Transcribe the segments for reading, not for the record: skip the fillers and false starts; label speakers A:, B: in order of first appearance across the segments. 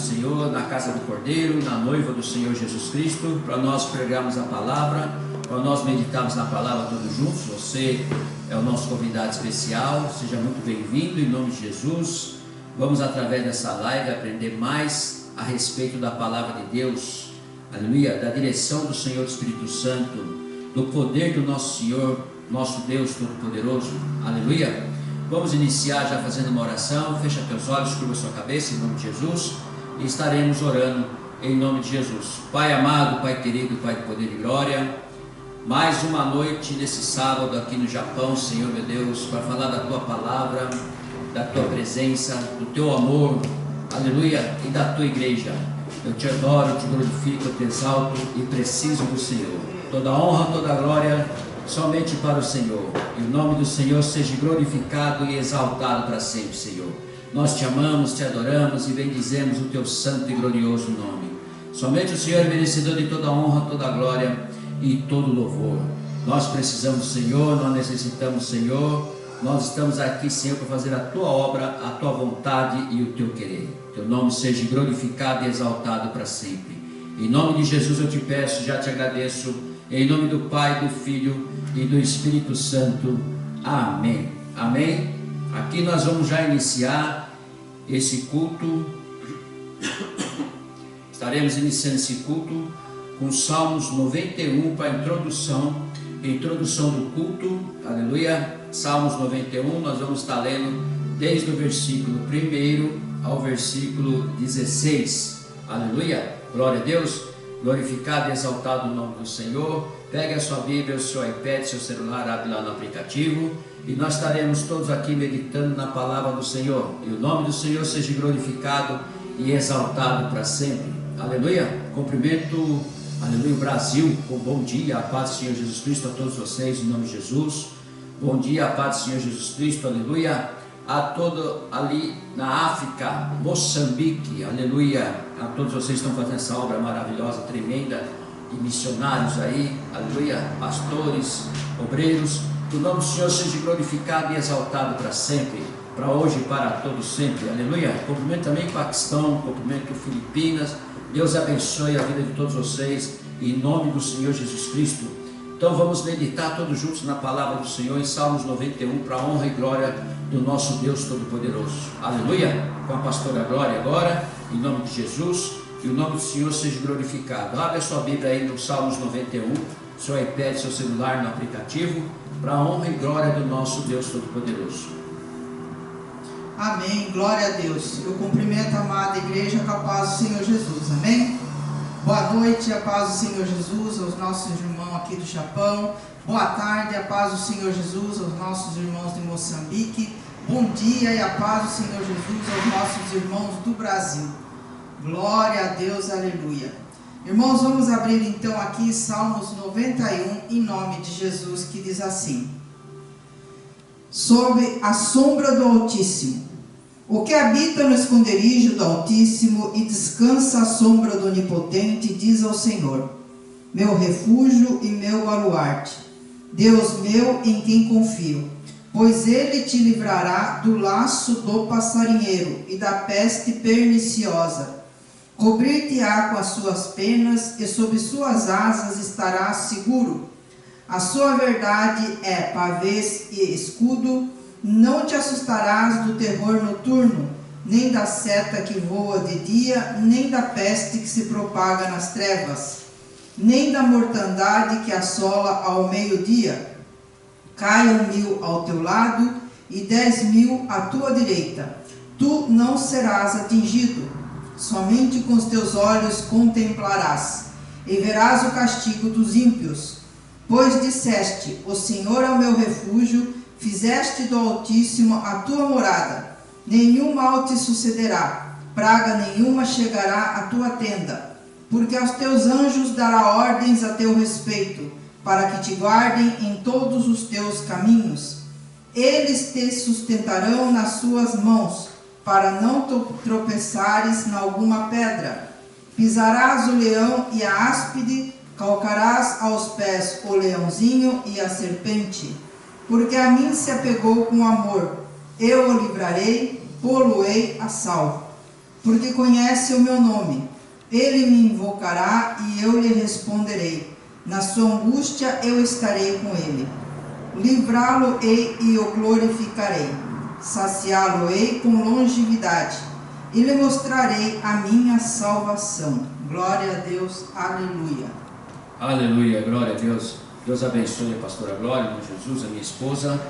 A: Senhor, na casa do Cordeiro, na noiva do Senhor Jesus Cristo, para nós pregarmos a palavra, para nós meditarmos na palavra todos juntos. Você é o nosso convidado especial, seja muito bem-vindo em nome de Jesus. Vamos, através dessa live, aprender mais a respeito da palavra de Deus, aleluia, da direção do Senhor Espírito Santo, do poder do nosso Senhor, nosso Deus Todo-Poderoso, aleluia. Vamos iniciar já fazendo uma oração. Fecha teus olhos, curva sua cabeça em nome de Jesus e estaremos orando em nome de Jesus. Pai amado, Pai querido, Pai de poder e glória, mais uma noite nesse sábado aqui no Japão, Senhor meu Deus, para falar da Tua palavra, da Tua presença, do Teu amor, aleluia, e da Tua igreja. Eu te adoro, eu te glorifico, eu te exalto e preciso do Senhor. Toda honra, toda glória somente para o Senhor, e o nome do Senhor seja glorificado e exaltado para sempre, Senhor. Nós te amamos, te adoramos e bendizemos o teu santo e glorioso nome. Somente o Senhor é merecedor de toda honra, toda glória e todo louvor. Nós precisamos do Senhor, nós necessitamos do Senhor. Nós estamos aqui, Senhor, para fazer a tua obra, a tua vontade e o teu querer. Teu nome seja glorificado e exaltado para sempre. Em nome de Jesus eu te peço, já te agradeço. Em nome do Pai, do Filho e do Espírito Santo. Amém. Amém. Aqui nós vamos já iniciar esse culto. Estaremos iniciando esse culto com Salmos 91 para a introdução do culto. Aleluia. Salmos 91, nós vamos estar lendo desde o versículo 1 ao versículo 16. Aleluia. Glória a Deus. Glorificado e exaltado o nome do Senhor. Pegue a sua Bíblia, o seu iPad, seu celular, abre lá no aplicativo e nós estaremos todos aqui meditando na palavra do Senhor. E o nome do Senhor seja glorificado e exaltado para sempre. Aleluia. Cumprimento, aleluia, Brasil, com bom dia, a paz do Senhor Jesus Cristo a todos vocês, em nome de Jesus. Bom dia, a paz do Senhor Jesus Cristo, aleluia. A todo ali na África, Moçambique, aleluia, a todos vocês que estão fazendo essa obra maravilhosa, tremenda, e missionários aí, aleluia, pastores, obreiros, que o nome do Senhor seja glorificado e exaltado para sempre, para hoje e para todos sempre, aleluia. Cumprimento também Paquistão, cumprimento Filipinas. Deus abençoe a vida de todos vocês, em nome do Senhor Jesus Cristo. Então vamos meditar todos juntos na palavra do Senhor em Salmos 91 para a honra e glória do nosso Deus Todo-Poderoso. Aleluia. Com a pastora Glória agora, em nome de Jesus, e o nome do Senhor seja glorificado. Abre a sua Bíblia aí no Salmos 91, seu iPad, seu celular, no aplicativo, para a honra e glória do nosso Deus Todo-Poderoso.
B: Amém. Glória a Deus. Eu cumprimento a amada igreja com a paz do Senhor Jesus. Amém. Boa noite, a paz do Senhor Jesus aos nossos irmãos aqui do Japão. Boa tarde, a paz do Senhor Jesus aos nossos irmãos de Moçambique. Bom dia e a paz do Senhor Jesus aos nossos irmãos do Brasil. Glória a Deus, aleluia. Irmãos, vamos abrir então aqui Salmos 91 em nome de Jesus, que diz assim: sob a sombra do Altíssimo. O que habita no esconderijo do Altíssimo e descansa à sombra do Onipotente, diz ao Senhor: meu refúgio e meu baluarte, Deus meu em quem confio. Pois ele te livrará do laço do passarinheiro e da peste perniciosa. Cobrir-te-á com as suas penas e sob suas asas estarás seguro. A sua verdade é pavês e escudo. Não te assustarás do terror noturno, nem da seta que voa de dia, nem da peste que se propaga nas trevas, nem da mortandade que assola ao meio-dia. Caiam 1000 ao teu lado e 10.000 à tua direita. Tu não serás atingido. Somente com os teus olhos contemplarás e verás o castigo dos ímpios. Pois disseste: o Senhor é o meu refúgio, fizeste do Altíssimo a tua morada. Nenhum mal te sucederá, praga nenhuma chegará à tua tenda. Porque aos teus anjos dará ordens a teu respeito, para que te guardem em todos os teus caminhos. Eles te sustentarão nas suas mãos, para não tropeçares em alguma pedra. Pisarás o leão e a áspide, calcarás aos pés o leãozinho e a serpente. Porque a mim se apegou com amor, eu o livrarei, pô-lo-ei a salvo. porque conhece o meu nome. Ele me invocará e eu lhe responderei. Na sua angústia eu estarei com ele. Livrá-lo-ei e o glorificarei. Saciá-lo-ei com longevidade e lhe mostrarei a minha salvação. Glória a Deus, aleluia.
A: Aleluia, glória a Deus. Deus abençoe a pastora Glória, irmão Jesus, a minha esposa.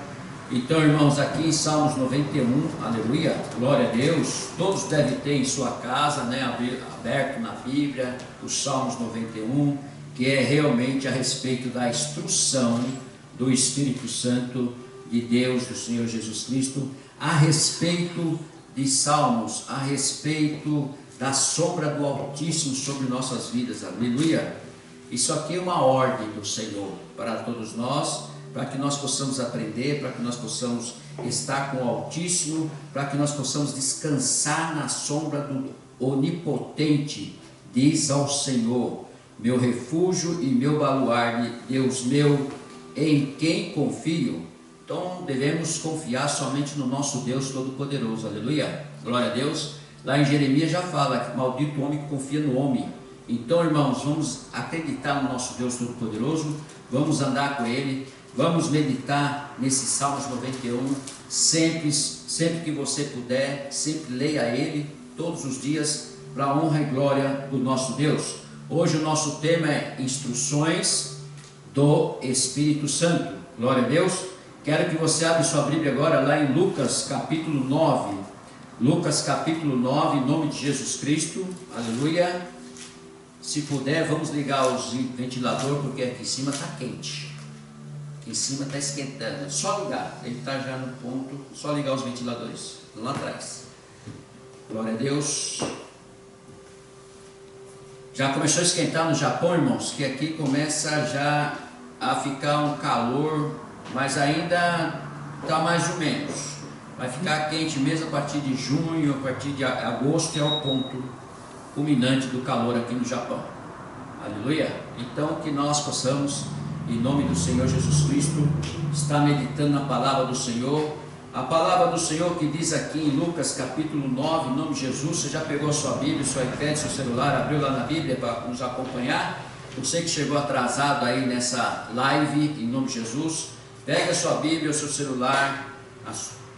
A: Então, irmãos, aqui em Salmos 91, aleluia, glória a Deus. Todos devem ter em sua casa, né, aberto na Bíblia, os Salmos 91, que é realmente a respeito da instrução do Espírito Santo de Deus, do Senhor Jesus Cristo, a respeito de Salmos, a respeito da sombra do Altíssimo sobre nossas vidas, aleluia. Isso aqui é uma ordem do Senhor para todos nós, para que nós possamos aprender, para que nós possamos estar com o Altíssimo, para que nós possamos descansar na sombra do Onipotente. Diz ao Senhor: meu refúgio e meu baluarte, Deus meu, em quem confio. Então devemos confiar somente no nosso Deus Todo-Poderoso, aleluia, glória a Deus. Lá em Jeremias já fala que maldito o homem que confia no homem. Então, irmãos, vamos acreditar no nosso Deus Todo-Poderoso, vamos andar com Ele, vamos meditar nesses Salmos 91, sempre que você puder, sempre leia Ele, todos os dias, para a honra e glória do nosso Deus. Hoje o nosso tema é instruções do Espírito Santo, glória a Deus. Quero que você abra sua Bíblia agora lá em Lucas capítulo 9, Lucas capítulo 9, em nome de Jesus Cristo, aleluia. Se puder, vamos ligar os ventiladores, porque aqui em cima está quente, aqui em cima está esquentando, só ligar, ele está já no ponto, só ligar os ventiladores, lá atrás, glória a Deus. Já começou a esquentar no Japão, irmãos, que aqui começa já a ficar um calor, mas ainda está mais ou menos, vai ficar quente mesmo a partir de junho, a partir de agosto, é o ponto culminante do calor aqui no Japão, aleluia. Então que nós possamos, em nome do Senhor Jesus Cristo, estar meditando na palavra do Senhor, a palavra do Senhor que diz aqui em Lucas capítulo 9, em nome de Jesus. Você já pegou a sua Bíblia, seu iPad, seu celular, abriu lá na Bíblia para nos acompanhar? Você que chegou atrasado aí nessa live, em nome de Jesus, pega a sua Bíblia, o seu celular,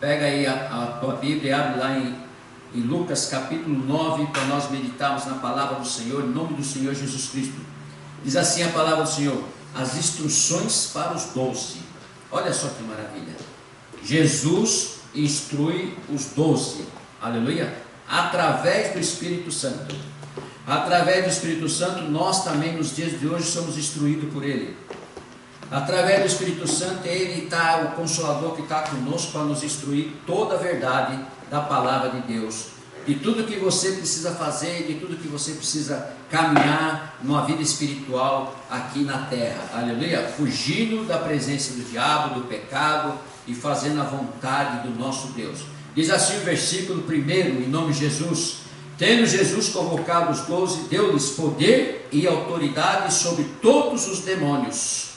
A: pega aí a tua Bíblia e abre lá em Lucas capítulo 9, para nós meditarmos na palavra do Senhor, em nome do Senhor Jesus Cristo. Diz assim a palavra do Senhor: as instruções para os 12. Olha só que maravilha, Jesus instrui os 12, aleluia, através do Espírito Santo. Através do Espírito Santo, nós também nos dias de hoje somos instruídos por Ele. Através do Espírito Santo, Ele está, o Consolador que está conosco, para nos instruir toda a verdade da palavra de Deus, de tudo que você precisa fazer, de tudo que você precisa caminhar numa vida espiritual aqui na terra, aleluia, fugindo da presença do diabo, do pecado e fazendo a vontade do nosso Deus. Diz assim o versículo 1, em nome de Jesus: tendo Jesus convocado os 12, deu-lhes poder e autoridade sobre todos os demônios,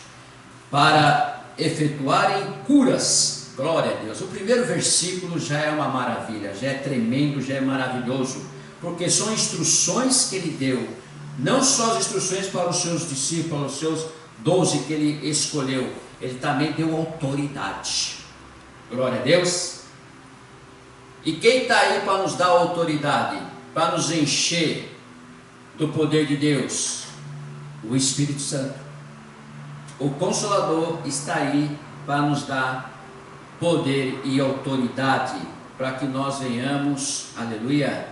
A: para efetuarem curas. Glória a Deus. O primeiro versículo já é uma maravilha, já é tremendo, já é maravilhoso, porque são instruções que Ele deu, não só as instruções para os seus discípulos, os seus 12 que Ele escolheu, Ele também deu autoridade. Glória a Deus. E quem está aí para nos dar autoridade, para nos encher do poder de Deus? O Espírito Santo. O Consolador está aí para nos dar poder e autoridade, para que nós venhamos, aleluia,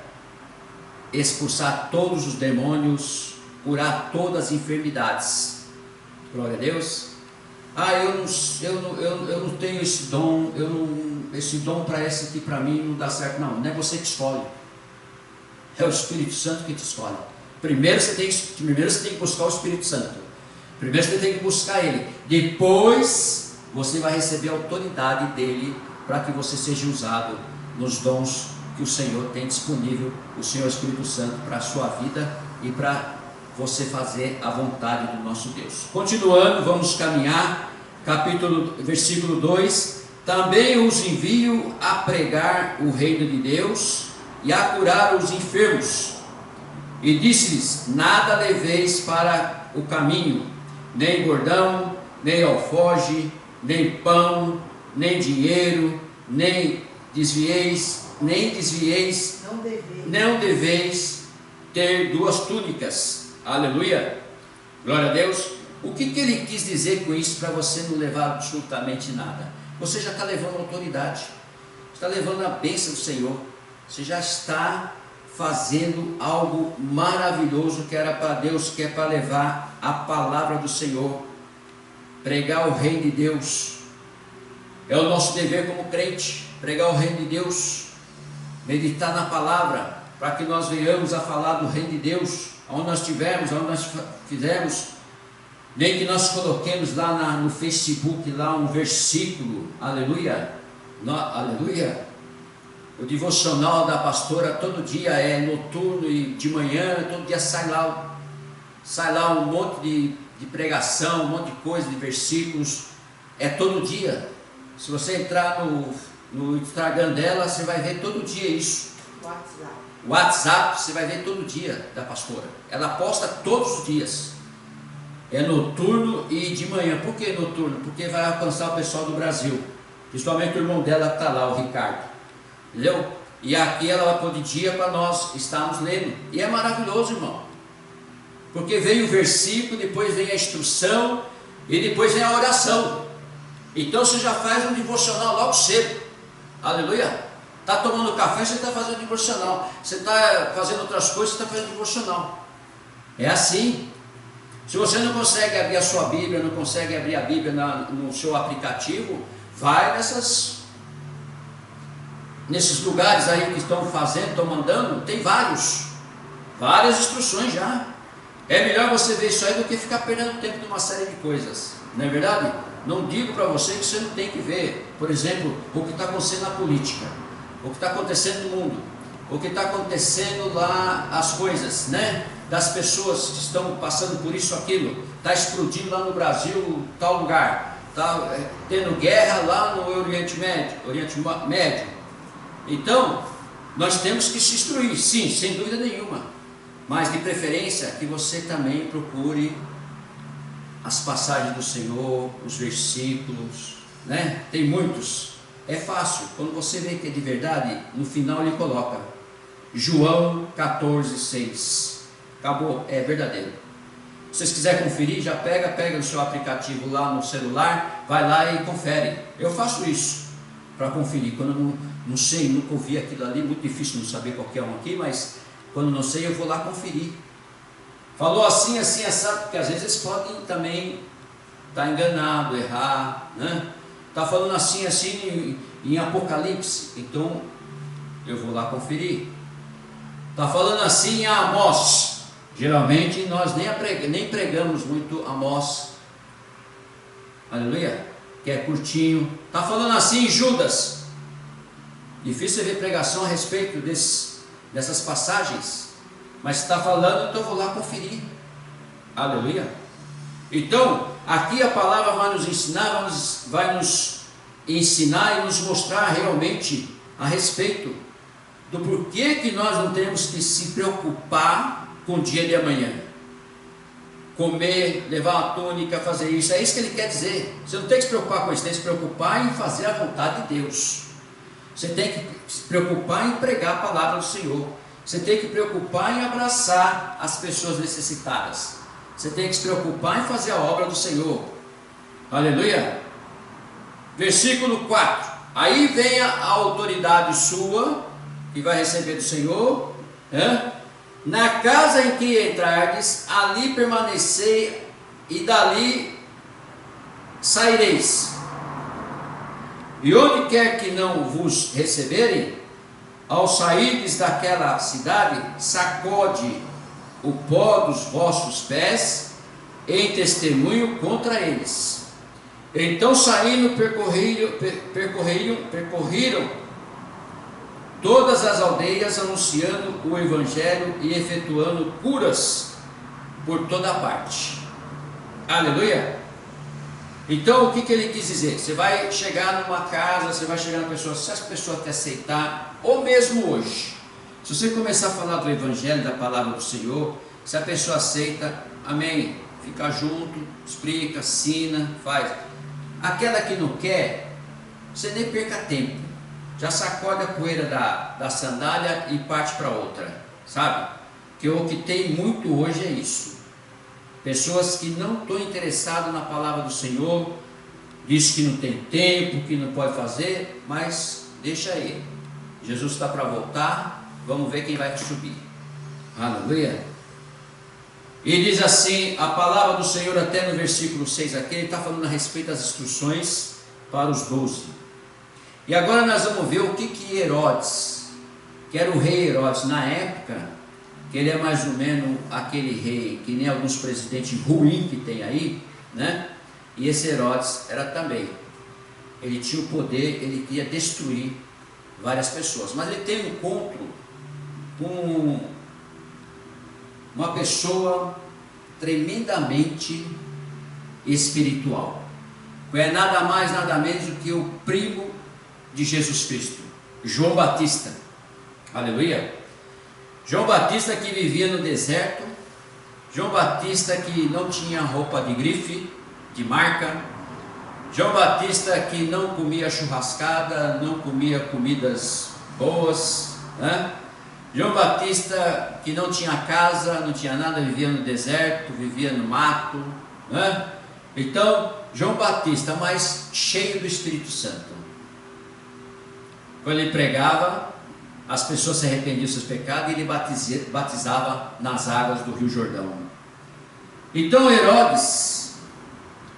A: expulsar todos os demônios, curar todas as enfermidades. Glória a Deus. Eu não tenho esse dom, esse dom para esse aqui para mim não dá certo. Não é você que escolhe, é o Espírito Santo que te escolhe. Primeiro você tem que buscar o Espírito Santo. Primeiro você tem que buscar Ele, depois você vai receber a autoridade dele, para que você seja usado nos dons que o Senhor tem disponível, o Senhor Espírito Santo, para a sua vida e para você fazer a vontade do nosso Deus. Continuando, vamos caminhar, versículo 2: também os envio a pregar o reino de Deus e a curar os enfermos. E disse-lhes: nada leveis para o caminho, nem bordão, nem alforje, nem pão, nem dinheiro, não deveis ter duas túnicas. Aleluia, glória a Deus. O que ele quis dizer com isso? Para você não levar absolutamente nada. Você já está levando autoridade, está levando a bênção do Senhor, você já está fazendo algo maravilhoso que era para Deus, que é para levar a palavra do Senhor, pregar o reino de Deus. É o nosso dever como crente, pregar o reino de Deus, meditar na palavra, para que nós venhamos a falar do reino de Deus, onde nós estivermos, onde nós fizermos. Nem que nós coloquemos lá no Facebook, lá um versículo, aleluia, aleluia. O devocional da pastora todo dia é noturno e de manhã, todo dia sai lá um monte de pregação, um monte de coisa, de versículos, é todo dia. Se você entrar no Instagram dela, você vai ver todo dia isso. WhatsApp, você vai ver todo dia da pastora. Ela posta todos os dias. É noturno e de manhã. Por que noturno? Porque vai alcançar o pessoal do Brasil, principalmente o irmão dela que está lá, o Ricardo, entendeu? E aqui ela vai pôr de dia para nós estarmos lendo, e é maravilhoso, irmão, porque vem o versículo, depois vem a instrução, e depois vem a oração. Então você já faz um devocional logo cedo, aleluia. Está tomando café, você está fazendo devocional. Você está fazendo outras coisas, você está fazendo devocional. É assim. Se você não consegue abrir a sua Bíblia, não consegue abrir a Bíblia no seu aplicativo, vai nesses lugares aí que estão fazendo, estão mandando, tem várias instruções já. É melhor você ver isso aí do que ficar perdendo tempo numa série de coisas, não é verdade? Não digo para você que você não tem que ver, por exemplo, o que está acontecendo na política, o que está acontecendo no mundo, o que está acontecendo lá, as coisas, né? Das pessoas que estão passando por isso, aquilo, está explodindo lá no Brasil, tal lugar, está tendo guerra lá no Oriente Médio. Então, nós temos que se instruir, sim, sem dúvida nenhuma, mas de preferência que você também procure as passagens do Senhor, os versículos, né? Tem muitos, é fácil, quando você vê que é de verdade, no final ele coloca João 14:6. Acabou, é verdadeiro. Se vocês quiserem conferir, já pega no seu aplicativo lá no celular, vai lá e confere. Eu faço isso para conferir. Quando eu não sei, nunca ouvi aquilo ali, muito difícil não saber qualquer um aqui, mas quando não sei, eu vou lá conferir. Falou assim, assado, porque às vezes eles podem também estar enganado, errar, né? Está falando assim em Apocalipse, então eu vou lá conferir. Está falando assim em Amós. Geralmente nós nem pregamos muito Amós, aleluia, que é curtinho. Está falando assim em Judas. Difícil você ver pregação a respeito dessas passagens, mas está falando, então eu vou lá conferir, aleluia. Então, aqui a palavra vai nos ensinar e nos mostrar realmente a respeito do porquê que nós não temos que se preocupar com o dia de amanhã, comer, levar uma túnica, fazer isso, é isso que ele quer dizer. Você não tem que se preocupar com isso, tem que se preocupar em fazer a vontade de Deus. Você tem que se preocupar em pregar a palavra do Senhor, você tem que se preocupar em abraçar as pessoas necessitadas, você tem que se preocupar em fazer a obra do Senhor, aleluia. Versículo 4, aí vem a autoridade sua, que vai receber do Senhor, na casa em que entrardes, ali permanecei, e dali saireis. E onde quer que não vos receberem, ao sairdes daquela cidade, sacode o pó dos vossos pés, em testemunho contra eles. Então saindo, percorreram todas as aldeias, anunciando o Evangelho e efetuando curas por toda parte. Aleluia. Então o que ele quis dizer? Você vai chegar numa casa, você vai chegar numa pessoa, se essa pessoa te aceitar, ou mesmo hoje, Se você começar a falar do Evangelho, da palavra do Senhor, se a pessoa aceita, amém, fica junto, explica, ensina, faz. Aquela que não quer, você nem perca tempo, já sacode a poeira da sandália e parte para outra, sabe? Que o que tem muito hoje é isso. Pessoas que não estão interessadas na palavra do Senhor, diz que não tem tempo, que não pode fazer, mas deixa aí. Jesus está para voltar, vamos ver quem vai subir. Aleluia. E diz assim, a palavra do Senhor até no versículo 6 aqui, ele está falando a respeito das instruções para os 12. E agora nós vamos ver o que Herodes, que era o rei Herodes na época, que ele é mais ou menos aquele rei, que nem alguns presidentes ruins que tem aí, né? E esse Herodes era também, ele tinha o poder, ele queria destruir várias pessoas, mas ele teve um encontro com uma pessoa tremendamente espiritual, que é nada mais, nada menos do que o primo de Jesus Cristo, João Batista. Aleluia. João Batista que vivia no deserto, João Batista que não tinha roupa de grife, de marca, João Batista que não comia churrascada, não comia comidas boas, né? João Batista que não tinha casa, não tinha nada, vivia no deserto, vivia no mato, né? Então, João Batista, mas cheio do Espírito Santo. Quando ele pregava, as pessoas se arrependiam dos seus pecados e ele batizava nas águas do Rio Jordão. Então Herodes,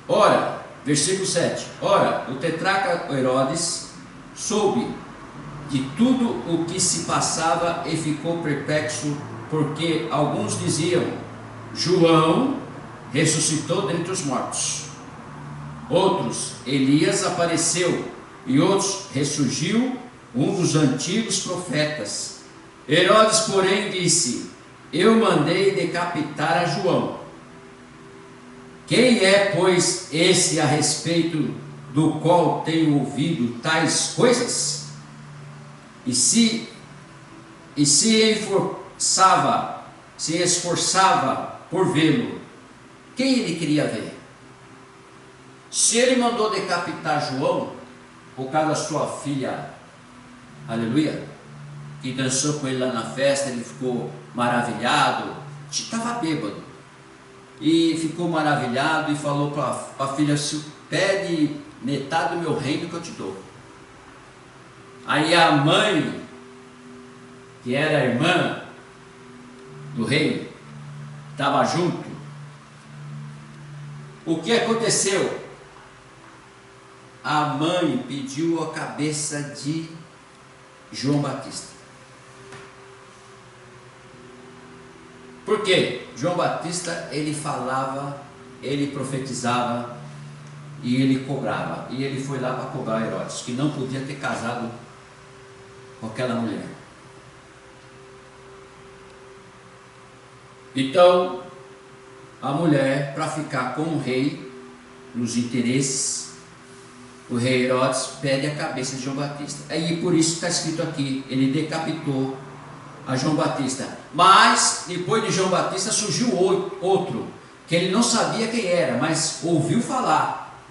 A: ora, versículo 7, ora, o tetrarca Herodes soube de tudo o que se passava e ficou perplexo, porque alguns diziam, João ressuscitou dentre os mortos, outros, Elias apareceu, e outros, ressurgiu um dos antigos profetas. Herodes, porém, disse, eu mandei decapitar a João. Quem é, pois, esse a respeito do qual tenho ouvido tais coisas? E se esforçava por vê-lo, quem ele queria ver? Se ele mandou decapitar João, por causa da sua filha, aleluia, que dançou com ele lá na festa, ele ficou maravilhado, estava bêbado, e ficou maravilhado e falou para a filha, se pede metade do meu reino que eu te dou. Aí a mãe, que era a irmã do rei, estava junto. O que aconteceu? A mãe pediu a cabeça de João Batista. Por quê? João Batista, ele falava, ele profetizava e ele cobrava. E ele foi lá para cobrar Herodes, que não podia ter casado com aquela mulher. Então, a mulher, para ficar com o rei, nos interesses, o rei Herodes pede a cabeça de João Batista. Aí por isso está escrito aqui, ele decapitou a João Batista. Mas depois de João Batista surgiu outro, que ele não sabia quem era, mas ouviu falar,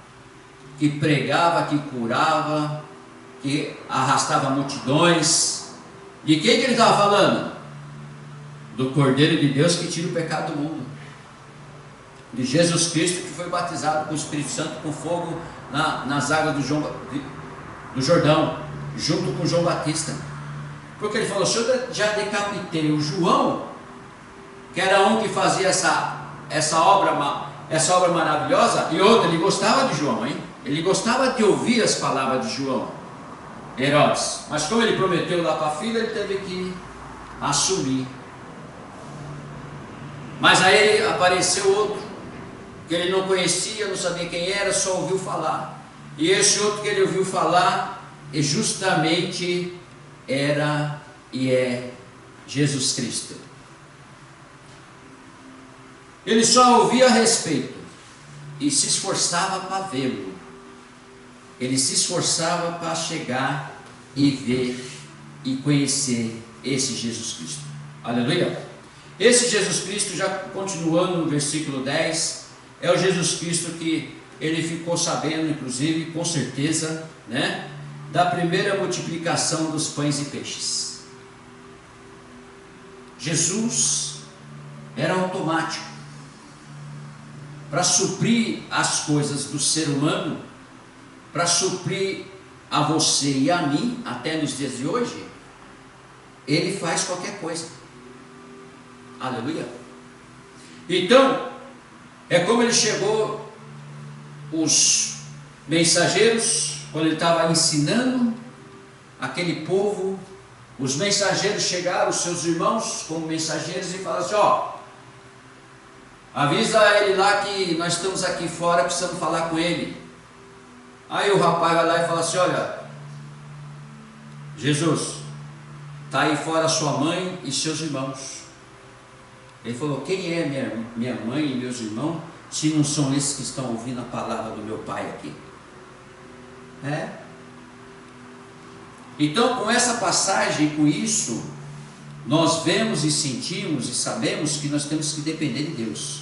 A: que pregava, que curava, que arrastava multidões. De quem que ele estava falando? Do Cordeiro de Deus que tira o pecado do mundo, de Jesus Cristo, que foi batizado com o Espírito Santo, com fogo nas águas do Jordão, junto com João Batista. Porque ele falou, se eu já decapitei o João, que era um que fazia essa obra maravilhosa, e outro, ele gostava de João, hein? Ele gostava de ouvir as palavras de João, Herodes. Mas como ele prometeu lá para a filha, ele teve que assumir. Mas aí apareceu outro, que ele não conhecia, não sabia quem era, só ouviu falar. E esse outro que ele ouviu falar, justamente era e é Jesus Cristo. Ele só ouvia a respeito e se esforçava para vê-lo. Ele se esforçava para chegar e ver e conhecer esse Jesus Cristo. Aleluia! Esse Jesus Cristo, já continuando no versículo 10, é o Jesus Cristo que ele ficou sabendo, inclusive, com certeza, né, da primeira multiplicação dos pães e peixes. Jesus era automático para suprir as coisas do ser humano, para suprir a você e a mim, até nos dias de hoje. Ele faz qualquer coisa. Aleluia. Então, é como ele chegou, os mensageiros, quando ele estava ensinando aquele povo, os mensageiros chegaram, os seus irmãos como mensageiros, e falaram assim: ó, avisa ele lá que nós estamos aqui fora, precisamos falar com ele. Aí o rapaz vai lá e fala assim: olha, Jesus, está aí fora sua mãe e seus irmãos. Ele falou: quem é minha mãe e meus irmãos, se não são esses que estão ouvindo a palavra do meu pai aqui? Então, com essa passagem, com isso, nós vemos e sentimos e sabemos que nós temos que depender de Deus.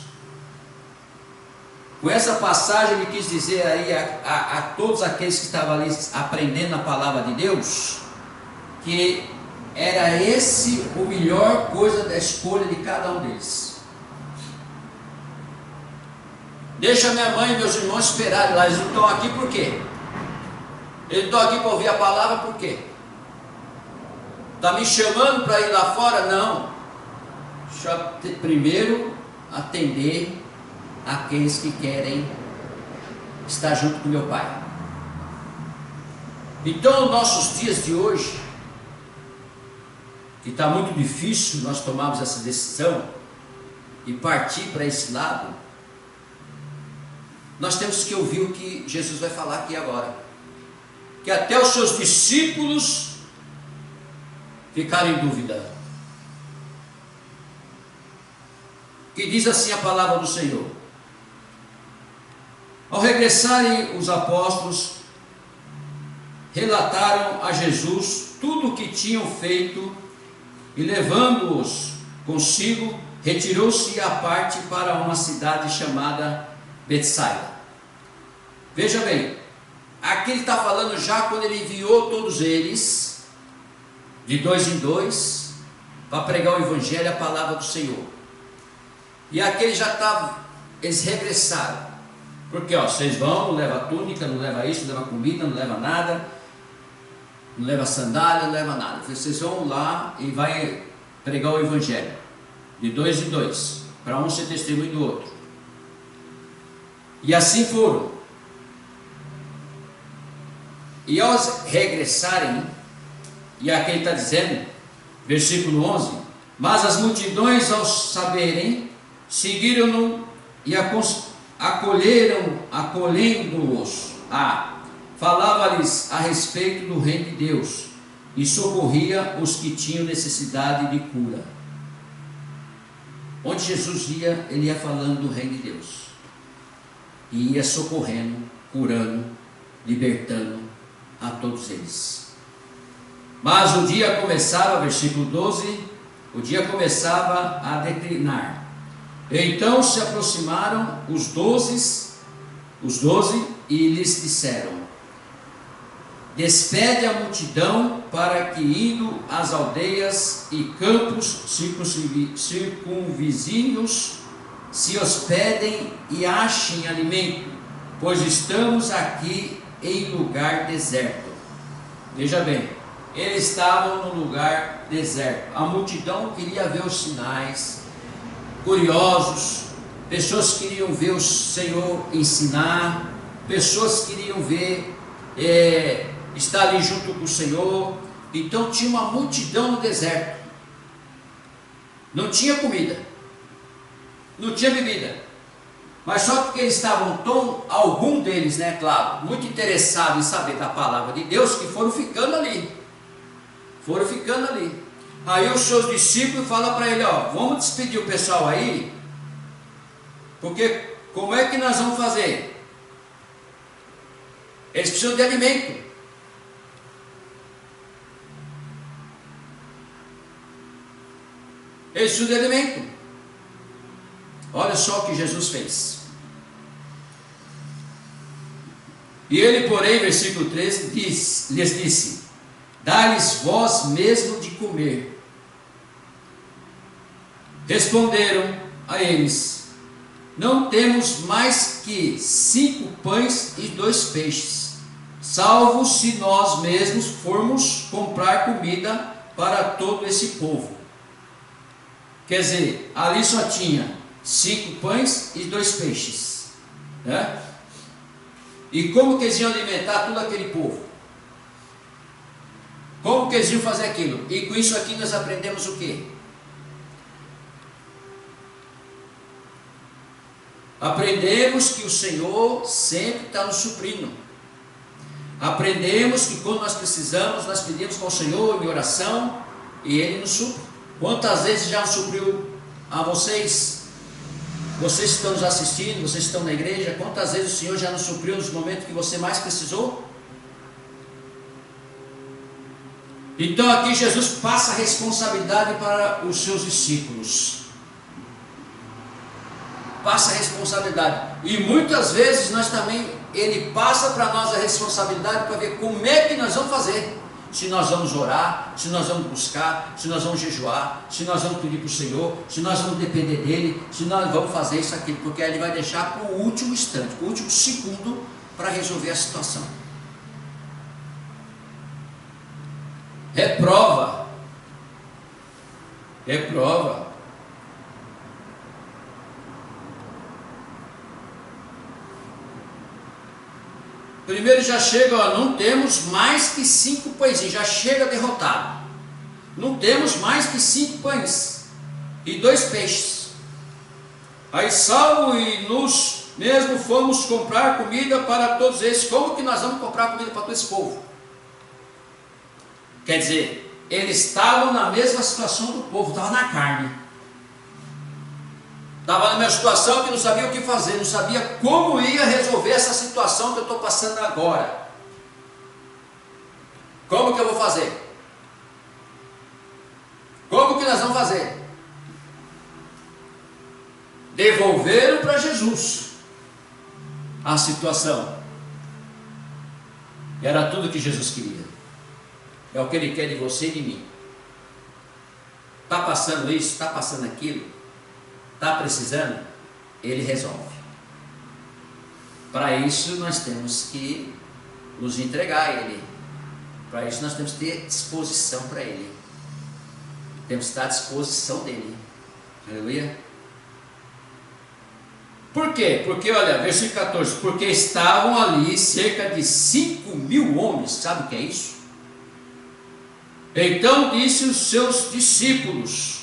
A: Com essa passagem, ele quis dizer aí a todos aqueles que estavam ali aprendendo a palavra de Deus, que era esse o melhor coisa da escolha de cada um deles. Deixa minha mãe e meus irmãos esperarem lá, eles não estão aqui por quê? Eles estão aqui para ouvir a palavra por quê? Está me chamando para ir lá fora? Não. Deixa eu primeiro atender aqueles que querem estar junto com meu pai. Então, nossos dias de hoje, que está muito difícil nós tomarmos essa decisão e partir para esse lado, nós temos que ouvir o que Jesus vai falar aqui agora. Que até os seus discípulos ficaram em dúvida. Que diz assim a palavra do Senhor: ao regressarem os apóstolos, relataram a Jesus tudo o que tinham feito, e levando-os consigo, retirou-se à parte para uma cidade chamada Betsaida. Veja bem, aqui ele está falando já quando ele enviou todos eles, de dois em dois, para pregar o Evangelho, a palavra do Senhor. E aqui ele já estava, eles regressaram. Porque vocês vão, não leva túnica, não leva isso, não leva comida, não leva nada, não leva sandália, não leva nada. Vocês vão lá e vai pregar o Evangelho, de dois em dois, para um ser testemunho do outro. E assim foram. E ao regressarem, e aqui ele está dizendo, versículo 11: mas as multidões, ao saberem, seguiram-no e acolhendo-os, falava-lhes a respeito do reino de Deus, e socorria os que tinham necessidade de cura. Onde Jesus ia, ele ia falando do reino de Deus, e ia socorrendo, curando, libertando a todos eles. Mas o dia começava, versículo 12, o dia começava a declinar. Então se aproximaram os doze e lhes disseram: despede a multidão, para que, indo às aldeias e campos circunvizinhos, se hospedem e achem alimento, pois estamos aqui em lugar deserto. Veja bem, eles estavam no lugar deserto. A multidão queria ver os sinais, curiosos, pessoas queriam ver o Senhor ensinar, pessoas queriam ver, estar ali junto com o Senhor. Então tinha uma multidão no deserto, não tinha comida, não tinha bebida, mas só porque eles estavam algum deles, claro, muito interessados em saber da palavra de Deus, que foram ficando ali. Aí os seus discípulos falam para ele: vamos despedir o pessoal aí, porque como é que nós vamos fazer? Eles precisam de alimento. Eles precisam de alimento. Olha só o que Jesus fez. E ele, porém, versículo 13, lhes disse: dá-lhes vós mesmo de comer. Responderam a eles: não temos mais que 5 pães e 2 peixes, salvo se nós mesmos formos comprar comida para todo esse povo. Quer dizer, ali só tinha 5 pães e 2 peixes, né? E como que eles iam alimentar todo aquele povo? Como que eles iam fazer aquilo? E com isso aqui nós aprendemos o quê? Aprendemos que o Senhor sempre está nos suprindo. Aprendemos que quando nós precisamos, nós pedimos com o Senhor em oração e Ele nos supre. Quantas vezes já supriu a vocês? Vocês que estão nos assistindo, vocês que estão na igreja, quantas vezes o Senhor já nos supriu nos momentos que você mais precisou? Então aqui Jesus passa a responsabilidade para os seus discípulos. Passa a responsabilidade. E muitas vezes nós também, Ele passa para nós a responsabilidade para ver como é que nós vamos fazer. Se nós vamos orar, se nós vamos buscar, se nós vamos jejuar, se nós vamos pedir para o Senhor, se nós vamos depender dEle, se nós vamos fazer isso, aquilo, porque Ele vai deixar para o último instante, para o último segundo, para resolver a situação. Reprova. Reprova. Primeiro já chega, ó, não temos mais que 5 pães, já chega derrotado. Não temos mais que 5 pães e 2 peixes. Aí salvo e nos mesmo fomos comprar comida para todos esses. Como que nós vamos comprar comida para todo esse povo? Quer dizer, eles estavam na mesma situação do povo, estavam na carne. Estava na mesma situação que não sabia o que fazer, não sabia como ia resolver essa situação que eu estou passando agora. Como que eu vou fazer? Como que nós vamos fazer? Devolveram para Jesus a situação. Era tudo que Jesus queria. É o que Ele quer de você e de mim. Está passando isso, está passando aquilo, está precisando, Ele resolve. Para isso nós temos que nos entregar a Ele. Para isso nós temos que ter disposição para Ele. Temos que estar à disposição dEle. Aleluia. Por quê? Porque, olha, versículo 14. Porque estavam ali cerca de 5.000 homens. Sabe o que é isso? Então disse os seus discípulos: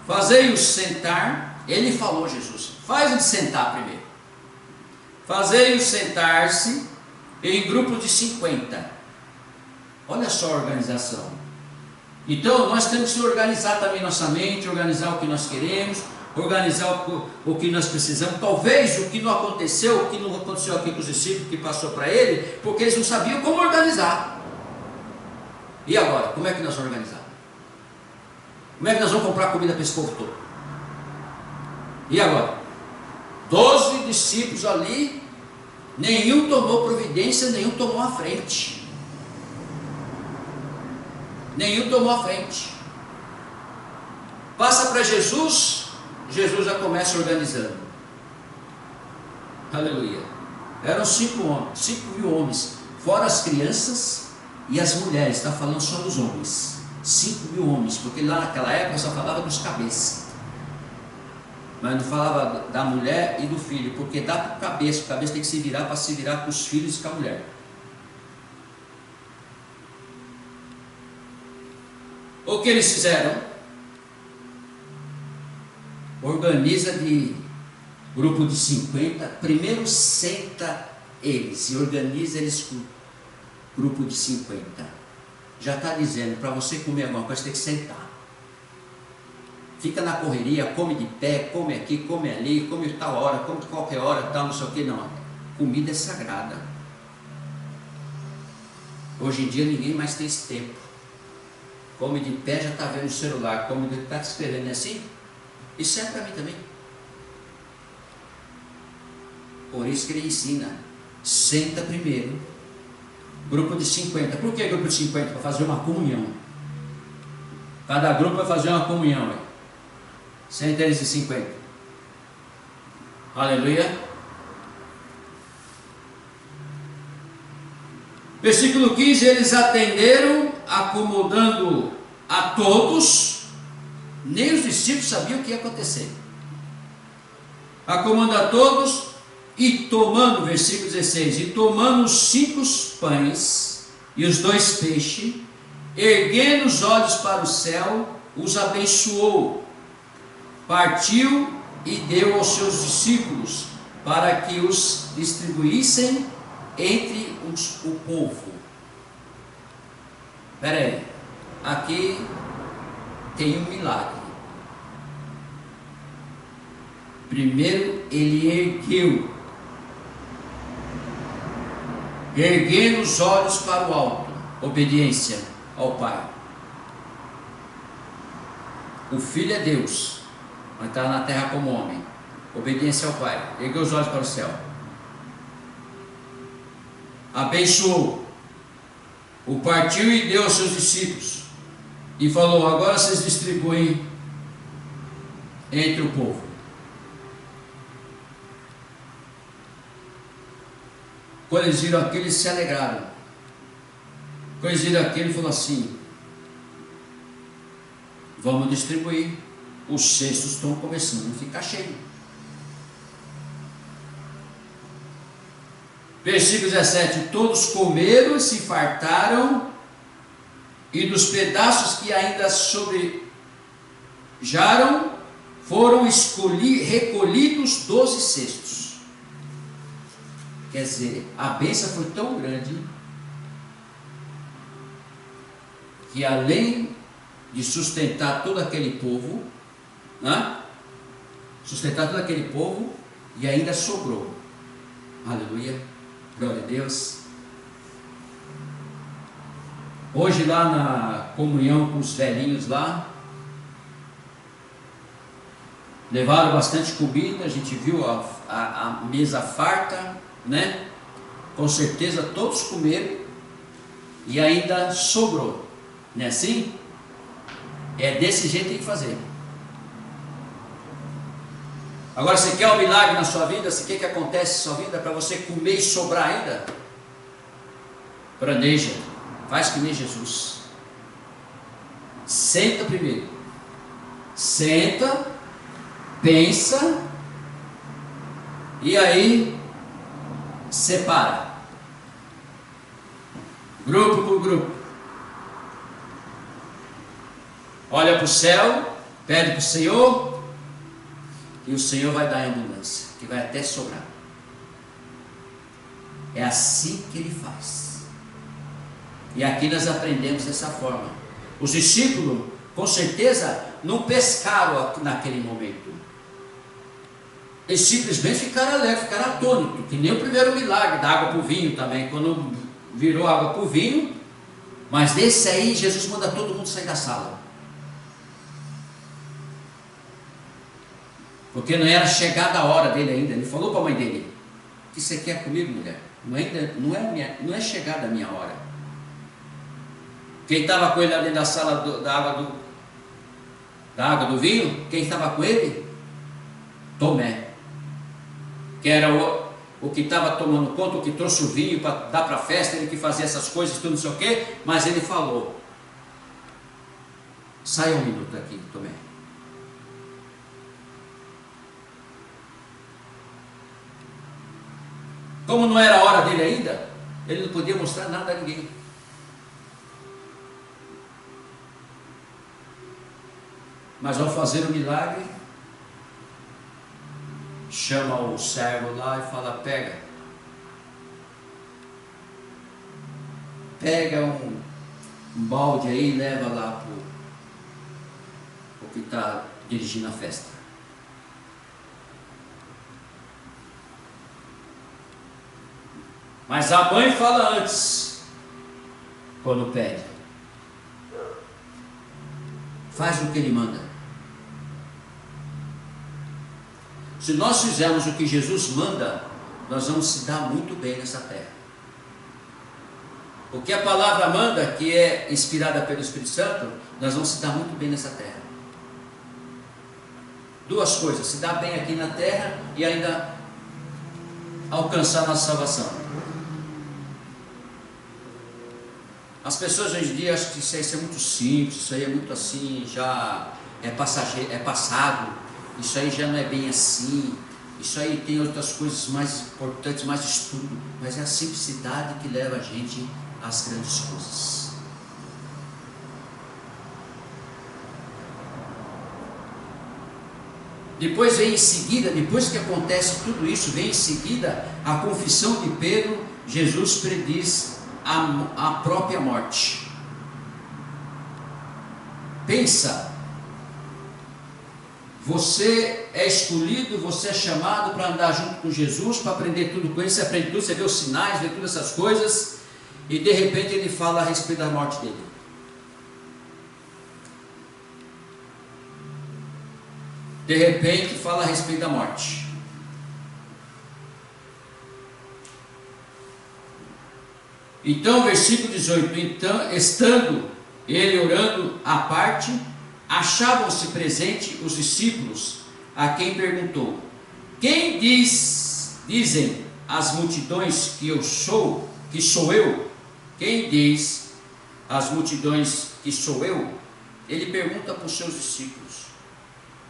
A: fazei-os sentar. Ele falou, Jesus, faz-os sentar primeiro. Fazei-os sentar-se em grupo de 50. Olha só a organização. Então nós temos que organizar também nossa mente, organizar o que nós queremos, organizar o que nós precisamos. Talvez o que não aconteceu aqui com os discípulos, que passou para ele, porque eles não sabiam como organizar. E agora, como é que nós vamos organizar? Como é que nós vamos comprar comida para esse povo todo? E agora? 12 discípulos ali, nenhum tomou providência, nenhum tomou a frente. Nenhum tomou a frente. Passa para Jesus, Jesus já começa organizando. Aleluia. Eram 5.000 homens, fora as crianças e as mulheres. Está falando só dos homens. 5.000 homens, porque lá naquela época só falava dos cabeças, mas não falava da mulher e do filho, porque dá para o cabeça tem que se virar para se virar com os filhos e com a mulher. O que eles fizeram? Organiza de grupo de 50, primeiro senta eles e organiza eles com grupo de 50. Já está dizendo, para você comer alguma coisa, tem que sentar. Fica na correria, come de pé, come aqui, come ali, come tal hora, come qualquer hora, tal, não sei o que, não. Comida é sagrada. Hoje em dia ninguém mais tem esse tempo. come de pé, já está vendo o celular, come de pé, está escrevendo assim. Isso serve para mim também. Por isso que ele ensina, senta primeiro, grupo de 50. Por que grupo de 50? Para fazer uma comunhão. Cada grupo vai fazer uma comunhão. Senta eles de 50. Aleluia. Versículo 15, eles atenderam, acomodando a todos, nem os discípulos sabiam o que ia acontecer. Acomodando a todos, e tomando, versículo 16, e tomando os 5 pães e os 2 peixes, erguendo os olhos para o céu, os abençoou, partiu e deu aos seus discípulos, para que os distribuíssem entre o povo. Espera aí, aqui tem um milagre. Primeiro ele ergueu, erguendo os olhos para o alto, obediência ao Pai. O Filho é Deus, mas está na terra como homem, obediência ao Pai, ergueu os olhos para o céu, abençoou, o partiu e deu aos seus discípulos, e falou: agora vocês distribuem entre o povo. Quando eles viram aquilo, eles se alegraram. Quando eles viram aquilo, ele falou assim: vamos distribuir, os cestos estão começando a ficar cheios. Versículo 17, todos comeram e se fartaram, e dos pedaços que ainda sobrejaram, foram recolhidos 12 cestos. Quer dizer, a bênção foi tão grande, que além de sustentar todo aquele povo, sustentar todo aquele povo, e ainda sobrou. Aleluia, glória a Deus. Hoje lá na comunhão com os velhinhos lá, levaram bastante comida, a gente viu a mesa farta, né? Com certeza todos comeram e ainda sobrou, não é assim? É desse jeito que tem que fazer. Agora, você quer um milagre na sua vida? Você quer que aconteça na sua vida para você comer e sobrar ainda? Planeja, faz que nem Jesus. Senta primeiro, senta, pensa, e aí separa, grupo por grupo, olha para o céu, pede para o Senhor, e o Senhor vai dar em abundância, que vai até sobrar. É assim que Ele faz. E aqui nós aprendemos dessa forma. Os discípulos, com certeza, não pescaram naquele momento. Eles simplesmente ficaram alegres, ficaram atônitos, que nem o primeiro milagre da água para o vinho também, quando virou água para o vinho. Mas desse aí, Jesus manda todo mundo sair da sala, porque não era chegada a hora dele ainda. Ele falou para a mãe dele: o que você quer comigo, mulher? Não é chegada a minha hora. Quem estava com ele ali na sala da água do vinho, quem estava com ele? Tomé, que era o que estava tomando conta, o que trouxe o vinho para dar para a festa, ele que fazia essas coisas, tudo não sei o quê. Mas ele falou: saia um minuto aqui, Tomé. Como não era a hora dele ainda, ele não podia mostrar nada a ninguém. Mas ao fazer o milagre, chama o servo lá e fala: pega um balde aí e leva lá para o que está dirigindo a festa. Mas a mãe fala antes, quando pede: faz o que Ele manda. Se nós fizermos o que Jesus manda, nós vamos se dar muito bem nessa terra. O que a palavra manda, que é inspirada pelo Espírito Santo, nós vamos se dar muito bem nessa terra. Duas coisas: se dar bem aqui na terra e ainda alcançar a nossa salvação. As pessoas hoje em dia acham que isso aí é muito simples, isso aí é muito assim, já é passageiro, é passado, isso aí já não é bem assim, isso aí tem outras coisas mais importantes, mais estudo, mas é a simplicidade que leva a gente às grandes coisas. Depois vem em seguida, depois que acontece tudo isso, vem em seguida a confissão de Pedro. Jesus prediz a própria morte. Pensa, você é escolhido, você é chamado para andar junto com Jesus, para aprender tudo com Ele. Você aprende tudo, você vê os sinais, vê todas essas coisas, e de repente Ele fala a respeito da morte dele. De repente fala a respeito da morte. Então, versículo 18: então, estando ele orando à parte, achavam-se presentes os discípulos, a quem perguntou: quem dizem as multidões que sou eu? Quem diz as multidões que sou eu? Ele pergunta para os seus discípulos.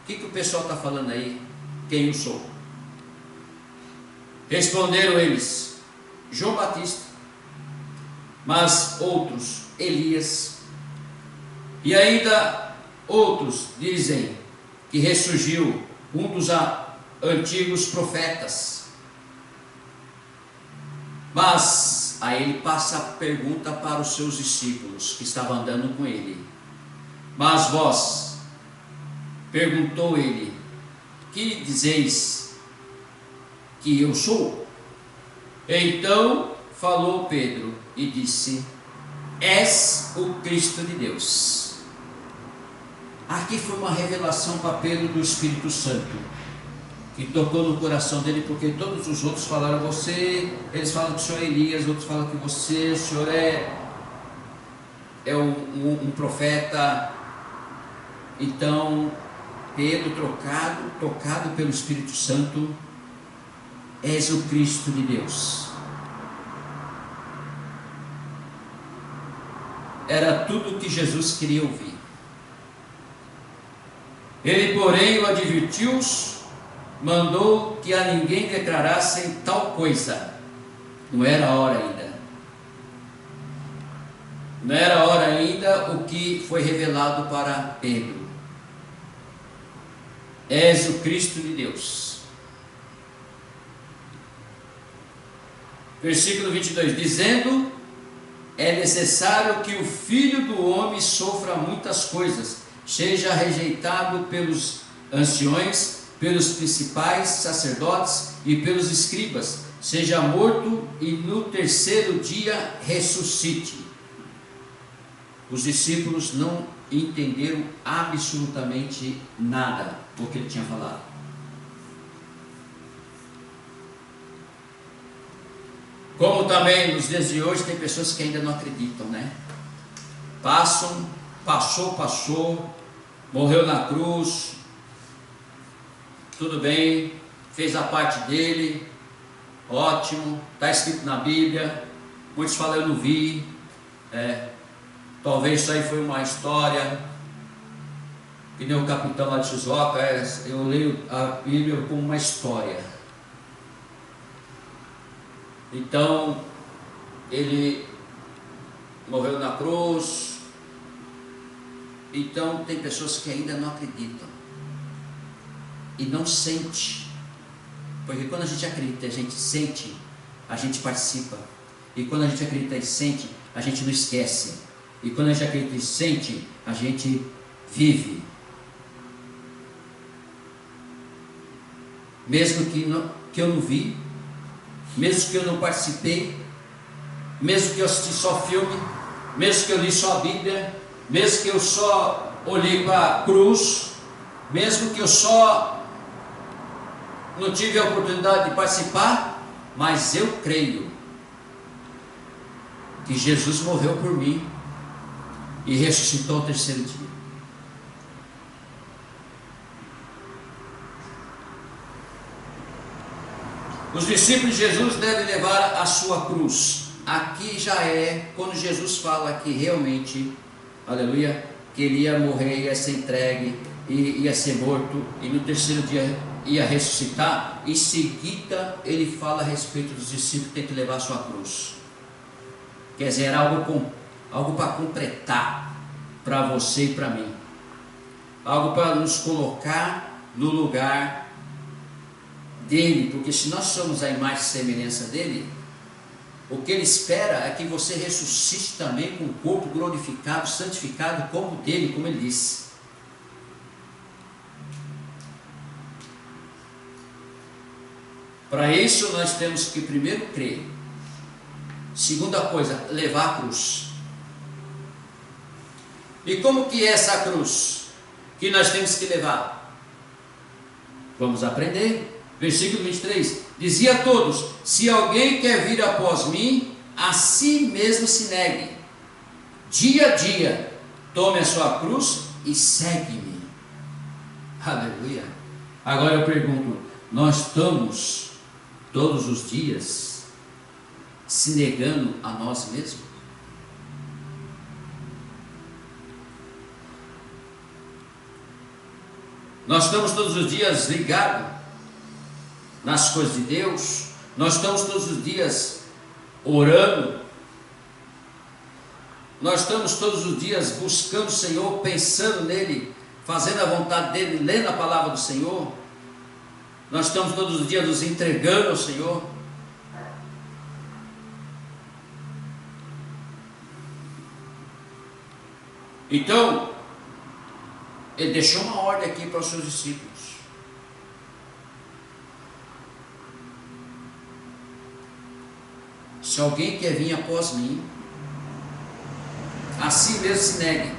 A: O que o pessoal está falando aí? Quem eu sou? Responderam eles: João Batista, mas outros Elias, e ainda outros dizem que ressurgiu um dos antigos profetas. Mas aí ele passa a pergunta para os seus discípulos que estavam andando com ele: mas vós, perguntou ele, que dizeis que eu sou? Então falou Pedro e disse: és o Cristo de Deus. Aqui foi uma revelação para Pedro do Espírito Santo, que tocou no coração dele, porque todos os outros falaram eles falam que o senhor é Elias, outros falam que o senhor é um profeta. Então Pedro, tocado pelo Espírito Santo: és o Cristo de Deus. Era tudo o que Jesus queria ouvir. Ele, porém, o advertiu, mandou que a ninguém declarassem tal coisa. Não era a hora ainda. Não era a hora ainda o que foi revelado para Pedro: és o Cristo de Deus. Versículo 22: dizendo: é necessário que o Filho do Homem sofra muitas coisas, seja rejeitado pelos anciões, pelos principais sacerdotes e pelos escribas, seja morto e no terceiro dia ressuscite. Os discípulos não entenderam absolutamente nada do que ele tinha falado. Como também nos dias de hoje tem pessoas que ainda não acreditam, né? Passou, morreu na cruz, tudo bem, fez a parte dele, ótimo, está escrito na Bíblia. Muitos falam: eu não vi, talvez isso aí foi uma história, que nem o capitão lá de Shizuoka. Eu leio a Bíblia como uma história. Então, ele morreu na cruz. Então, tem pessoas que ainda não acreditam e não sente, porque quando a gente acredita, a gente sente, a gente participa. E quando a gente acredita e sente, a gente não esquece. E quando a gente acredita e sente, a gente vive. Mesmo que eu não vi, mesmo que eu não participei, mesmo que eu assisti só filme, mesmo que eu li só a Bíblia, mesmo que eu só olhei para a cruz, mesmo que eu só não tive a oportunidade de participar, mas eu creio que Jesus morreu por mim e ressuscitou ao terceiro dia. Os discípulos de Jesus devem levar a sua cruz. Aqui já é quando Jesus fala que realmente, aleluia, que ele ia morrer, ia ser entregue, ia ser morto, e no terceiro dia ia ressuscitar. Em seguida ele fala a respeito dos discípulos que têm que levar a sua cruz. Quer dizer, era algo para completar para você e para mim, algo para nos colocar no lugar dele, porque se nós somos a imagem e semelhança dele, o que ele espera é que você ressuscite também com o corpo glorificado, santificado como o dele, como ele disse. Para isso nós temos que primeiro crer. Segunda coisa, levar a cruz. E como que é essa cruz que nós temos que levar? Vamos aprender. Versículo 23, dizia a todos: se alguém quer vir após mim, a si mesmo se negue, dia a dia, tome a sua cruz e segue-me. Aleluia. Agora eu pergunto, nós estamos todos os dias se negando a nós mesmos? Nós estamos todos os dias ligados nas coisas de Deus? Nós estamos todos os dias orando? Nós estamos todos os dias buscando o Senhor, pensando nele, fazendo a vontade dele, lendo a palavra do Senhor? Nós estamos todos os dias nos entregando ao Senhor? Então, ele deixou uma ordem aqui para os seus discípulos. Se alguém quer vir após mim, a si mesmo se negue,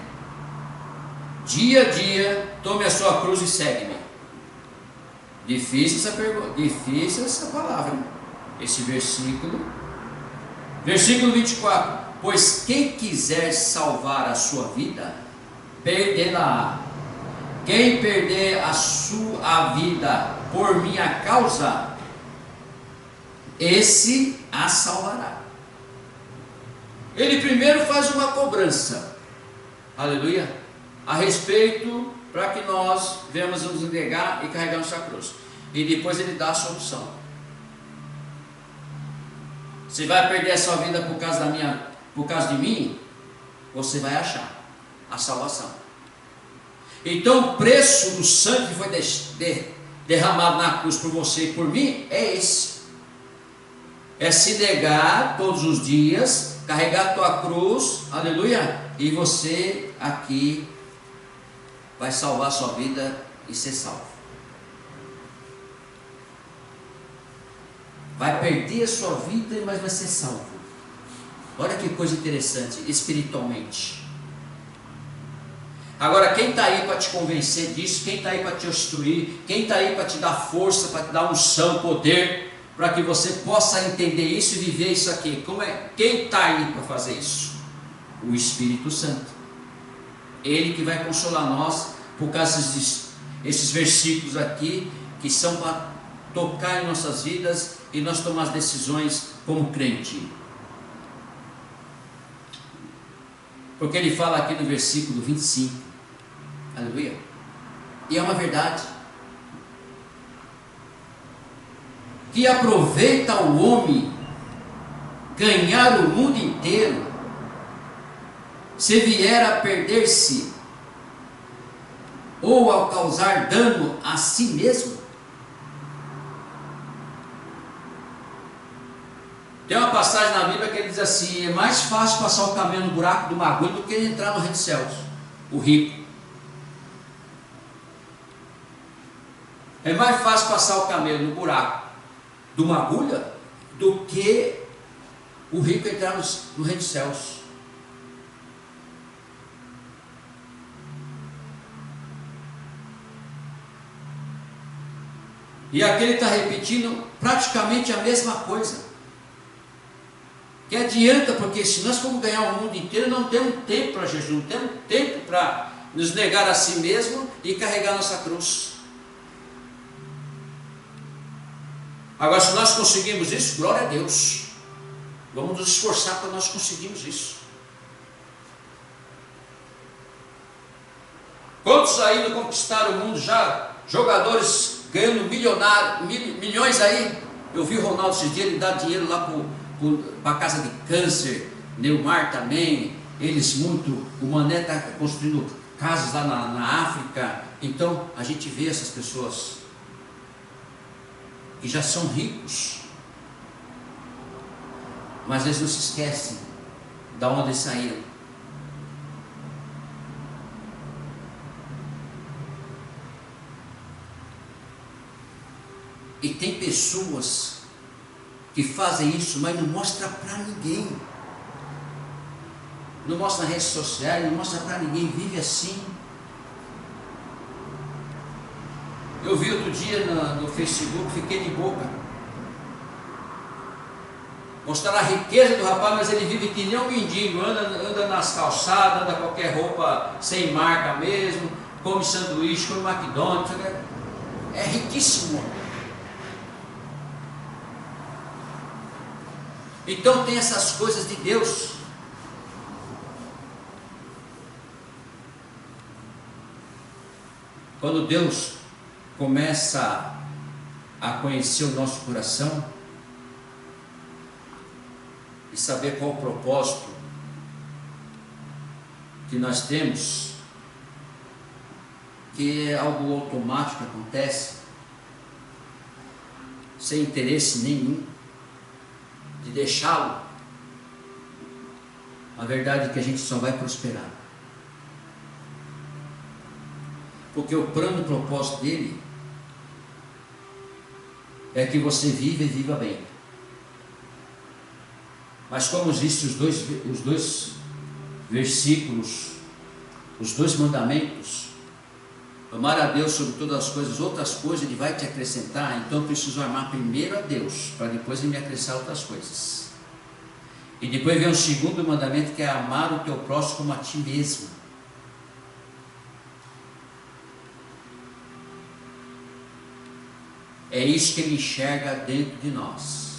A: dia a dia, tome a sua cruz e segue-me. Difícil essa pergunta, difícil essa palavra, esse versículo. Versículo 24: pois quem quiser salvar a sua vida, perdê-la. Quem perder a sua vida por minha causa, esse a salvará. Ele primeiro faz uma cobrança, aleluia, a respeito, para que nós venhamos nos negar e carregar nossa cruz. E depois ele dá a solução. Você vai perder a sua vida por causa de mim? Você vai achar a salvação. Então o preço do sangue que foi derramado na cruz por você e por mim é esse. É se negar todos os dias, carregar a tua cruz, aleluia, e você aqui vai salvar a sua vida e ser salvo. Vai perder a sua vida, mas vai ser salvo. Olha que coisa interessante, espiritualmente. Agora, quem está aí para te convencer disso? Quem está aí para te instruir? Quem está aí para te dar força, para te dar unção, poder, para que você possa entender isso e viver isso aqui? Quem está aí para fazer isso? O Espírito Santo. Ele que vai consolar nós por causa desses versículos aqui, que são para tocar em nossas vidas e nós tomar as decisões como crente. Porque ele fala aqui no versículo 25, aleluia, e é uma verdade, que aproveita o homem ganhar o mundo inteiro, se vier a perder-se, ou ao causar dano a si mesmo. Tem uma passagem na Bíblia que ele diz assim: é mais fácil passar o caminho no buraco do agulha do que entrar no reino dos céus, o rico. É mais fácil passar o camelo no buraco de uma agulha do que o rico entrar no reino dos céus. E aqui ele está repetindo praticamente a mesma coisa. Que adianta, porque se nós formos ganhar o mundo inteiro, não temos tempo para jejum, não temos tempo para nos negar a si mesmo e carregar nossa cruz. Agora, se nós conseguimos isso, glória a Deus. Vamos nos esforçar para nós conseguirmos isso. Quantos aí não conquistaram o mundo já? Jogadores ganhando milhões aí. Eu vi o Ronaldo esses dias, ele dá dinheiro lá para a casa de câncer. Neymar também. Eles muito. O Mané está construindo casas lá na África. Então a gente vê essas pessoas que já são ricos, mas eles não se esquecem de onde eles saíram. E tem pessoas que fazem isso, mas não mostra para ninguém. Não mostra nas redes sociais, não mostra para ninguém, vive assim. Eu vi outro dia no Facebook, fiquei de boca. Mostraram a riqueza do rapaz, mas ele vive que nem um mendigo, anda nas calçadas, anda qualquer roupa sem marca mesmo, come sanduíche, come McDonald's, é riquíssimo. Então tem essas coisas de Deus. Quando Deus começa a conhecer o nosso coração e saber qual o propósito que nós temos, que é algo automático que acontece, sem interesse nenhum de deixá-lo, a verdade é que a gente só vai prosperar. Porque o plano e o propósito dele é que você viva e viva bem. Mas como existem os dois versículos, os dois mandamentos, amar a Deus sobre todas as coisas, outras coisas Ele vai te acrescentar. Então eu preciso amar primeiro a Deus, para depois Ele me acrescentar outras coisas. E depois vem o segundo mandamento, que é amar o teu próximo como a ti mesmo. É isso que Ele enxerga dentro de nós.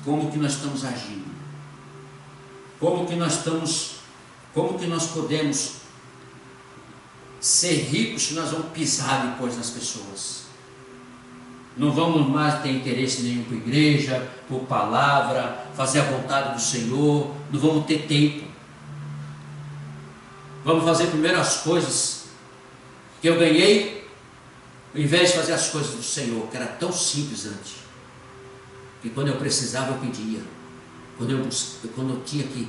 A: Como que nós estamos agindo? Como que nós podemos ser ricos se nós vamos pisar depois nas pessoas? Não vamos mais ter interesse nenhum por igreja, por palavra, fazer a vontade do Senhor, não vamos ter tempo. Vamos fazer primeiro as coisas que eu ganhei, ao invés de fazer as coisas do Senhor, que era tão simples antes, que quando eu precisava eu pedia, quando eu tinha que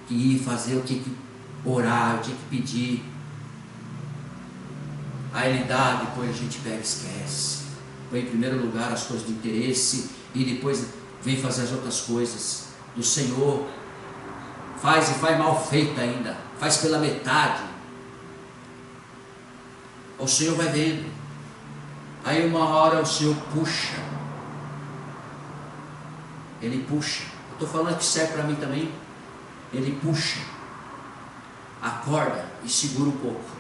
A: ir fazer, eu tinha que orar, eu tinha que pedir. Aí Ele dá, depois a gente pega e esquece. Põe em primeiro lugar as coisas de interesse e depois vem fazer as outras coisas do Senhor. Faz e faz mal feito ainda, faz pela metade. O Senhor vai vendo. Aí uma hora o Senhor puxa. Ele puxa. Eu estou falando que serve para mim também. Ele puxa, acorda e segura um pouco,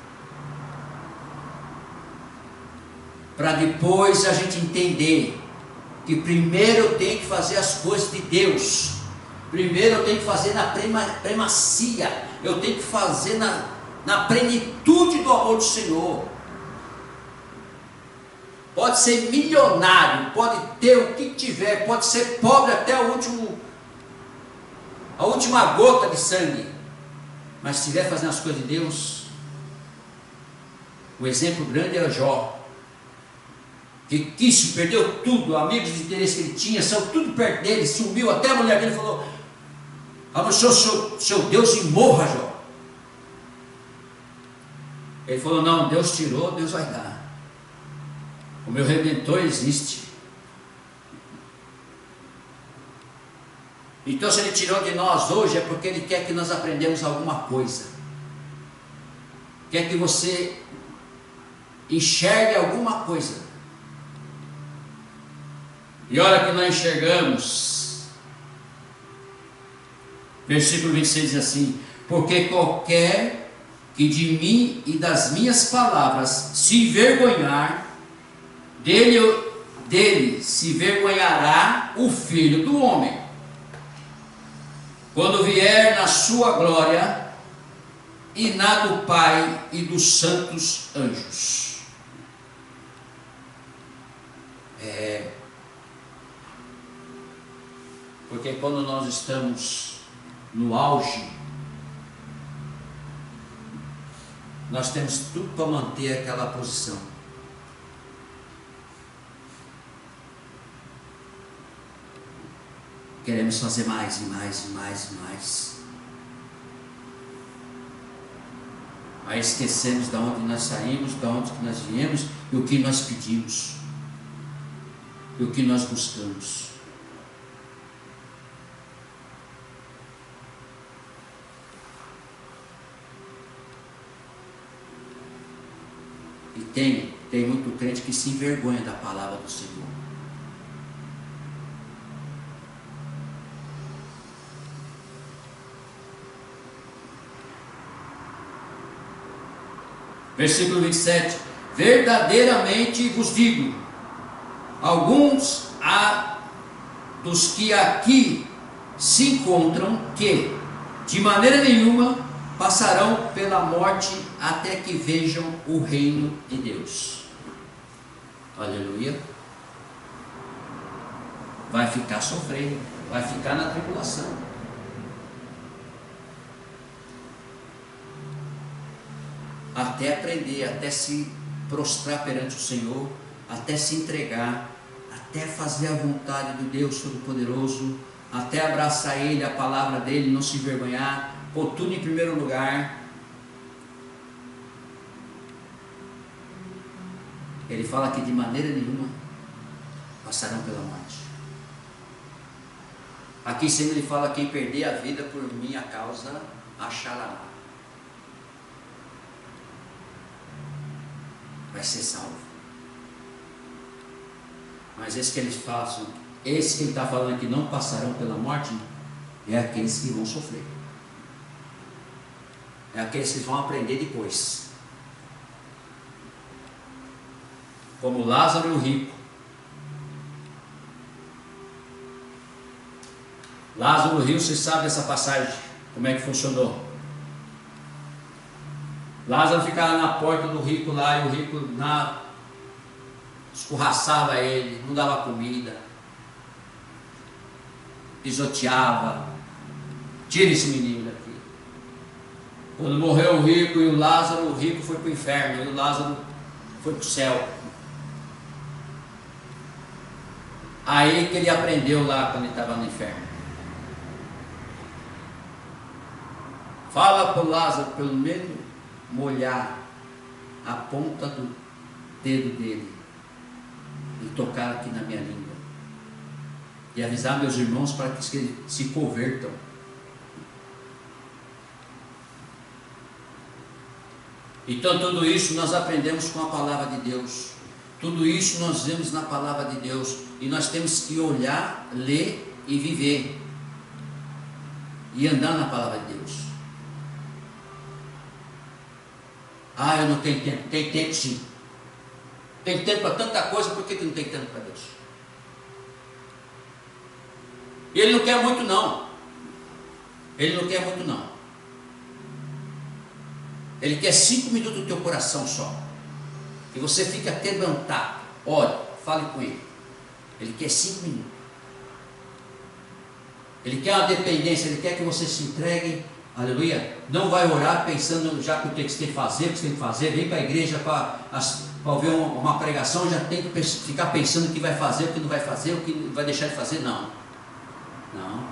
A: para depois a gente entender que primeiro eu tenho que fazer as coisas de Deus, primeiro eu tenho que fazer na primacia, eu tenho que fazer na plenitude do amor do Senhor. Pode ser milionário, pode ter o que tiver, pode ser pobre até a última gota de sangue, mas se estiver fazendo as coisas de Deus, o exemplo grande era Jó, que quis, perdeu tudo, amigos de interesse que ele tinha, saiu tudo perto dele, sumiu, até a mulher dele falou: abençoe seu Deus e morra, Jó. Ele falou: não, Deus tirou, Deus vai dar, o meu Redentor existe. Então se Ele tirou de nós hoje, é porque Ele quer que nós aprendamos alguma coisa. Quer que você enxergue alguma coisa. E olha que nós enxergamos. Versículo 26 diz assim: porque qualquer que de mim e das minhas palavras se envergonhar, dele se vergonhará o Filho do Homem, quando vier na sua glória e na do Pai e dos santos anjos. Porque quando nós estamos no auge, nós temos tudo para manter aquela posição. Queremos fazer mais e mais e mais e mais. Aí esquecemos de onde nós saímos, de onde nós viemos e o que nós pedimos. E o que nós buscamos. E tem muito crente que se envergonha da palavra do Senhor. Versículo 27. Verdadeiramente vos digo, alguns dos que aqui se encontram, que de maneira nenhuma passarão pela morte até que vejam o reino de Deus. Aleluia. Vai ficar sofrendo, vai ficar na tribulação. Até aprender, até se prostrar perante o Senhor, até se entregar, até fazer a vontade do Deus Todo-Poderoso, até abraçar Ele, a palavra dEle, não se envergonhar, pôr tudo em primeiro lugar. Ele fala que de maneira nenhuma passarão pela morte. Aqui em cima ele fala: quem perder a vida por minha causa, achará. Vai ser salvo. Mas esse que eles façam, esse que ele está falando que não passarão pela morte, é aqueles que vão sofrer. É aqueles que vão aprender depois. Como Lázaro e o rico. Lázaro e o rico, você sabe dessa passagem, como é que funcionou? Lázaro ficava na porta do rico lá, e o rico escorraçava ele, não dava comida, pisoteava. Tira esse menino daqui. Quando morreu o rico e o rico foi para o inferno e o Lázaro foi para o céu. Aí que ele aprendeu lá quando ele estava no inferno. Fala para o Lázaro pelo menos molhar a ponta do dedo dele e tocar aqui na minha língua e avisar meus irmãos para que se convertam. Então tudo isso nós aprendemos com a palavra de Deus, tudo isso nós vemos na palavra de Deus, e nós temos que olhar, ler e viver e andar na palavra de Deus. Ah, eu não tenho tempo. Tem tempo sim. Tem tempo para tanta coisa, por que não tem tempo para Deus? E Ele não quer muito não. Ele não quer muito não. Ele quer 5 minutos do teu coração só. Que você fique aterrantado. Ore, fale com Ele. Ele quer 5 minutos. Ele quer uma dependência, Ele quer que você se entregue. Aleluia. Não vai orar pensando já que tem que fazer, o que você tem que fazer. Vem para a igreja para ouvir uma pregação, já tem que ficar pensando o que vai fazer, o que não vai fazer, o que vai deixar de fazer. Não. Não.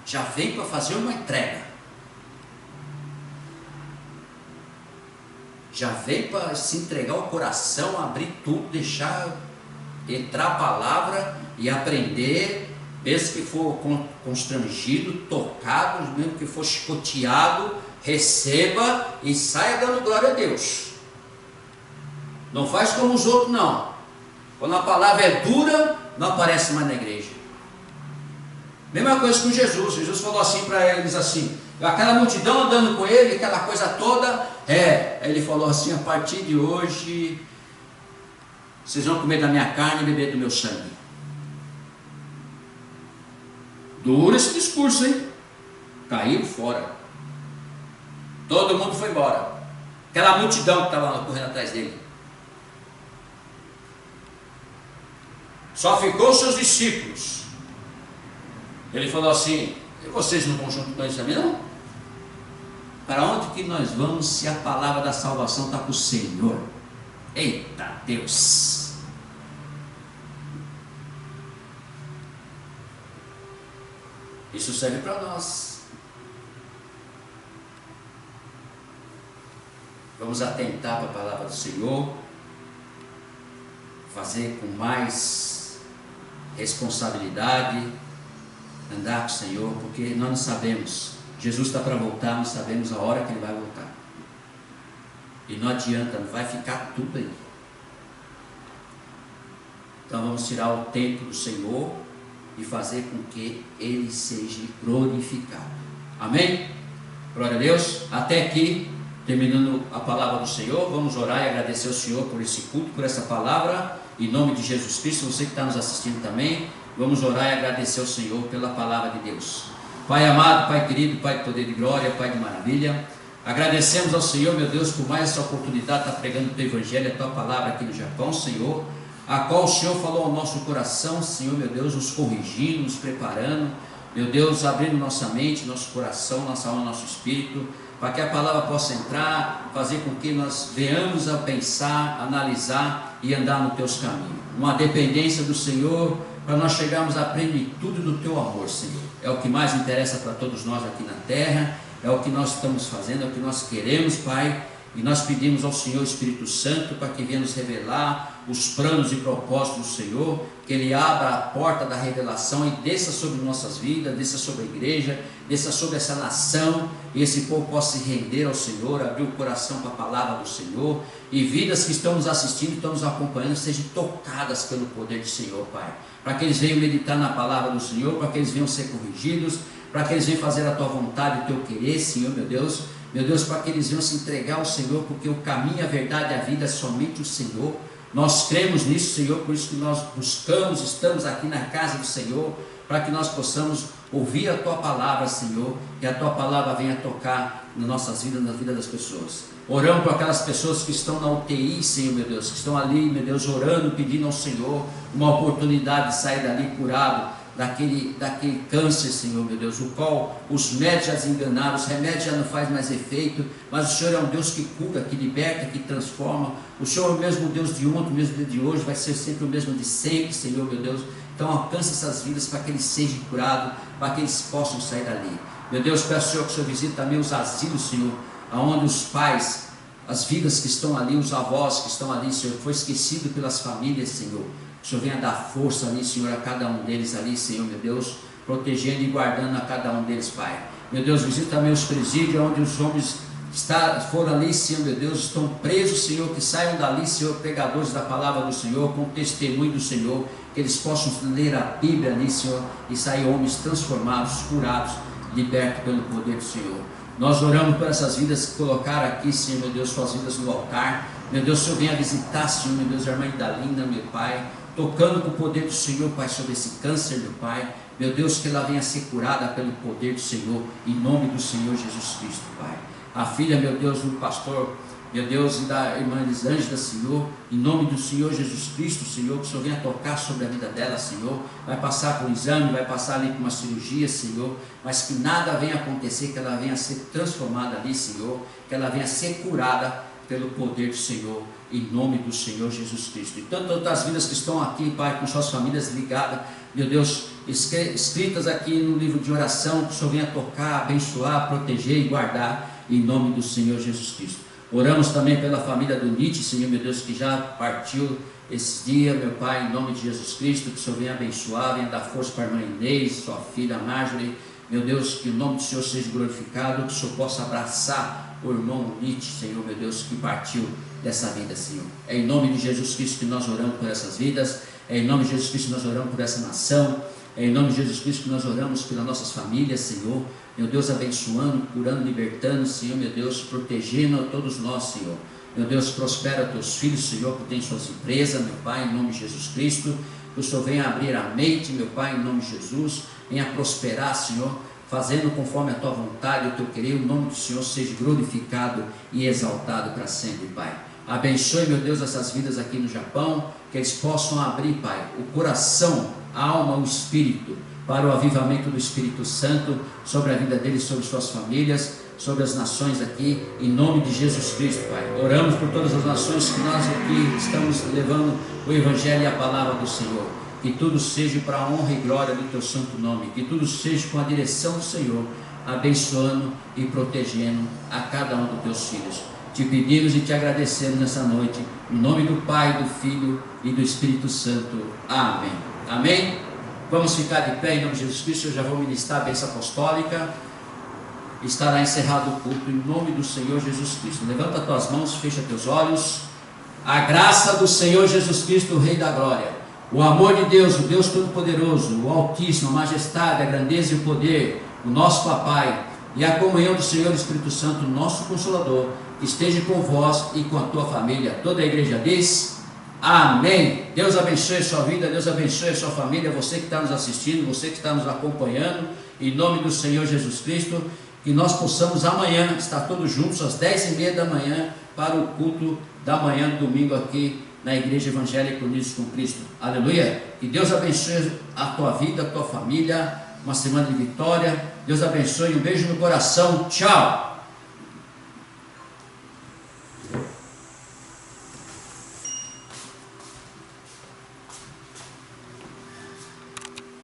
A: Já vem para fazer uma entrega. Já vem para se entregar o coração, abrir tudo, deixar entrar a palavra e aprender. Mesmo que for constrangido, tocado, mesmo que for chicoteado, receba e saia dando glória a Deus. Não faz como os outros, não. Quando a palavra é dura, não aparece mais na igreja. Mesma coisa com Jesus. Jesus falou assim para eles assim, aquela multidão andando com ele, aquela coisa toda, ele falou assim: a partir de hoje vocês vão comer da minha carne e beber do meu sangue. Duro esse discurso, hein? Caiu fora. Todo mundo foi embora. Aquela multidão que estava lá correndo atrás dele. Só ficou os seus discípulos. Ele falou assim: e vocês não vão junto com eles também, não? Para onde que nós vamos se a palavra da salvação está com o Senhor? Eita Deus! Isso serve para nós. Vamos atentar para a palavra do Senhor, fazer com mais responsabilidade, andar com o Senhor, porque nós não sabemos. Jesus está para voltar, não sabemos a hora que Ele vai voltar. E não adianta, não vai ficar tudo aí. Então vamos tirar o tempo do Senhor e fazer com que Ele seja glorificado. Amém? Glória a Deus. Até aqui, terminando a palavra do Senhor, vamos orar e agradecer ao Senhor por esse culto, por essa palavra, em nome de Jesus Cristo. Você que está nos assistindo também, vamos orar e agradecer ao Senhor pela palavra de Deus. Pai amado, Pai querido, Pai de poder e glória, Pai de maravilha, agradecemos ao Senhor, meu Deus, por mais essa oportunidade de estar pregando o Teu Evangelho, a Tua palavra aqui no Japão, Senhor, a qual o Senhor falou ao nosso coração, Senhor, meu Deus, nos corrigindo, nos preparando, meu Deus, abrindo nossa mente, nosso coração, nossa alma, nosso espírito, para que a palavra possa entrar, fazer com que nós venhamos a pensar, analisar e andar nos Teus caminhos. Uma dependência do Senhor, para nós chegarmos à plenitude do Teu amor, Senhor. É o que mais interessa para todos nós aqui na terra, é o que nós estamos fazendo, é o que nós queremos, Pai. E nós pedimos ao Senhor Espírito Santo para que venha nos revelar os planos e propósitos do Senhor, que Ele abra a porta da revelação e desça sobre nossas vidas, desça sobre a igreja, desça sobre essa nação, e esse povo possa se render ao Senhor, abrir o coração para a palavra do Senhor, e vidas que estão nos assistindo, estão nos acompanhando, sejam tocadas pelo poder do Senhor, Pai, para que eles venham meditar na palavra do Senhor, para que eles venham ser corrigidos, para que eles venham fazer a Tua vontade, o Teu querer, Senhor, meu Deus, para que eles venham se entregar ao Senhor, porque o caminho, a verdade e a vida é somente o Senhor. Nós cremos nisso, Senhor, por isso que nós buscamos, estamos aqui na casa do Senhor, para que nós possamos ouvir a Tua palavra, Senhor, e a Tua palavra venha tocar nas nossas vidas, na vida das pessoas. Oramos por aquelas pessoas que estão na UTI, Senhor, meu Deus, que estão ali, meu Deus, orando, pedindo ao Senhor uma oportunidade de sair dali curado, daquele câncer, Senhor, meu Deus, o qual os médicos já desenganaram, os remédios já não fazem mais efeito, mas o Senhor é um Deus que cura, que liberta, que transforma. O Senhor é o mesmo Deus de ontem, o mesmo Deus de hoje, vai ser sempre o mesmo de sempre, Senhor, meu Deus. Então alcança essas vidas para que eles sejam curados, para que eles possam sair dali. Meu Deus, peço ao Senhor que o Senhor visite também os asilos, Senhor, aonde os pais, as vidas que estão ali, os avós que estão ali, Senhor, que foi esquecido pelas famílias, Senhor. O Senhor venha dar força ali, Senhor, a cada um deles ali, Senhor, meu Deus, protegendo e guardando a cada um deles, Pai. Meu Deus, visita também os presídios, onde os homens foram ali, Senhor, meu Deus, estão presos, Senhor, que saiam dali, Senhor, pregadores da palavra do Senhor, com testemunho do Senhor, que eles possam ler a Bíblia ali, Senhor, e sair homens transformados, curados, libertos pelo poder do Senhor. Nós oramos por essas vidas que colocaram aqui, Senhor, meu Deus, suas vidas no altar. Meu Deus, o Senhor venha visitar, Senhor, meu Deus, a irmã Idalina, meu Pai, tocando com o poder do Senhor, Pai, sobre esse câncer, meu Pai. Meu Deus, que ela venha ser curada pelo poder do Senhor, em nome do Senhor Jesus Cristo, Pai. A filha, meu Deus, do pastor, meu Deus, e da irmã Elisângela, Senhor, em nome do Senhor Jesus Cristo, Senhor, que o Senhor venha tocar sobre a vida dela, Senhor. Vai passar por um exame, vai passar ali por uma cirurgia, Senhor, mas que nada venha acontecer, que ela venha ser transformada ali, Senhor, que ela venha ser curada pelo poder do Senhor, em nome do Senhor Jesus Cristo. E tantas outras vidas que estão aqui, Pai, com suas famílias ligadas, meu Deus, escritas aqui no livro de oração, que o Senhor venha tocar, abençoar, proteger e guardar, em nome do Senhor Jesus Cristo. Oramos também pela família do Nietzsche, Senhor, meu Deus, que já partiu esse dia, meu Pai, em nome de Jesus Cristo, que o Senhor venha abençoar, venha dar força para a irmã Inês, sua filha Marjorie, Meu Deus, que o nome do Senhor seja glorificado, que o Senhor possa abraçar o irmão Nietzsche, Senhor, meu Deus, que partiu dessa vida, Senhor. É em nome de Jesus Cristo que nós oramos por essas vidas, é em nome de Jesus Cristo que nós oramos por essa nação, é em nome de Jesus Cristo que nós oramos pelas nossas famílias, Senhor. Meu Deus, abençoando, curando, libertando, Senhor, meu Deus, protegendo a todos nós, Senhor. Meu Deus, prospera teus filhos, Senhor, que tem suas empresas, meu Pai, em nome de Jesus Cristo. Que o Senhor venha abrir a mente, meu Pai, em nome de Jesus. Venha prosperar, Senhor, fazendo conforme a tua vontade, o teu querer. O nome do Senhor seja glorificado e exaltado para sempre, Pai. Abençoe, meu Deus, essas vidas aqui no Japão, que eles possam abrir, Pai, o coração, a alma, o espírito, para o avivamento do Espírito Santo sobre a vida deles, sobre suas famílias, sobre as nações aqui, em nome de Jesus Cristo, Pai. Oramos por todas as nações que nós aqui estamos levando o Evangelho e a palavra do Senhor. Que tudo seja para a honra e glória do teu santo nome, que tudo seja com a direção do Senhor, abençoando e protegendo a cada um dos teus filhos. Te pedimos e te agradecemos nessa noite, em nome do Pai, do Filho e do Espírito Santo. Amém. Amém? Vamos ficar de pé em nome de Jesus Cristo. Eu já vou ministrar a bênção apostólica. Estará encerrado o culto em nome do Senhor Jesus Cristo. Levanta as tuas mãos, fecha teus olhos. A graça do Senhor Jesus Cristo, o Rei da Glória, o amor de Deus, o Deus Todo-Poderoso, o Altíssimo, a majestade, a grandeza e o poder, o nosso Papai, e a comunhão do Senhor Espírito Santo, nosso Consolador, esteja com vós e com a tua família. Toda a igreja diz amém. Deus abençoe a sua vida, Deus abençoe a sua família, você que está nos assistindo, você que está nos acompanhando, em nome do Senhor Jesus Cristo. Que nós possamos amanhã estar todos juntos às 10h30 da manhã para o culto da manhã, domingo aqui na Igreja Evangélica Unidos com Cristo. Aleluia! Que Deus abençoe a tua vida, a tua família, uma semana de vitória. Deus abençoe, um beijo no coração, tchau!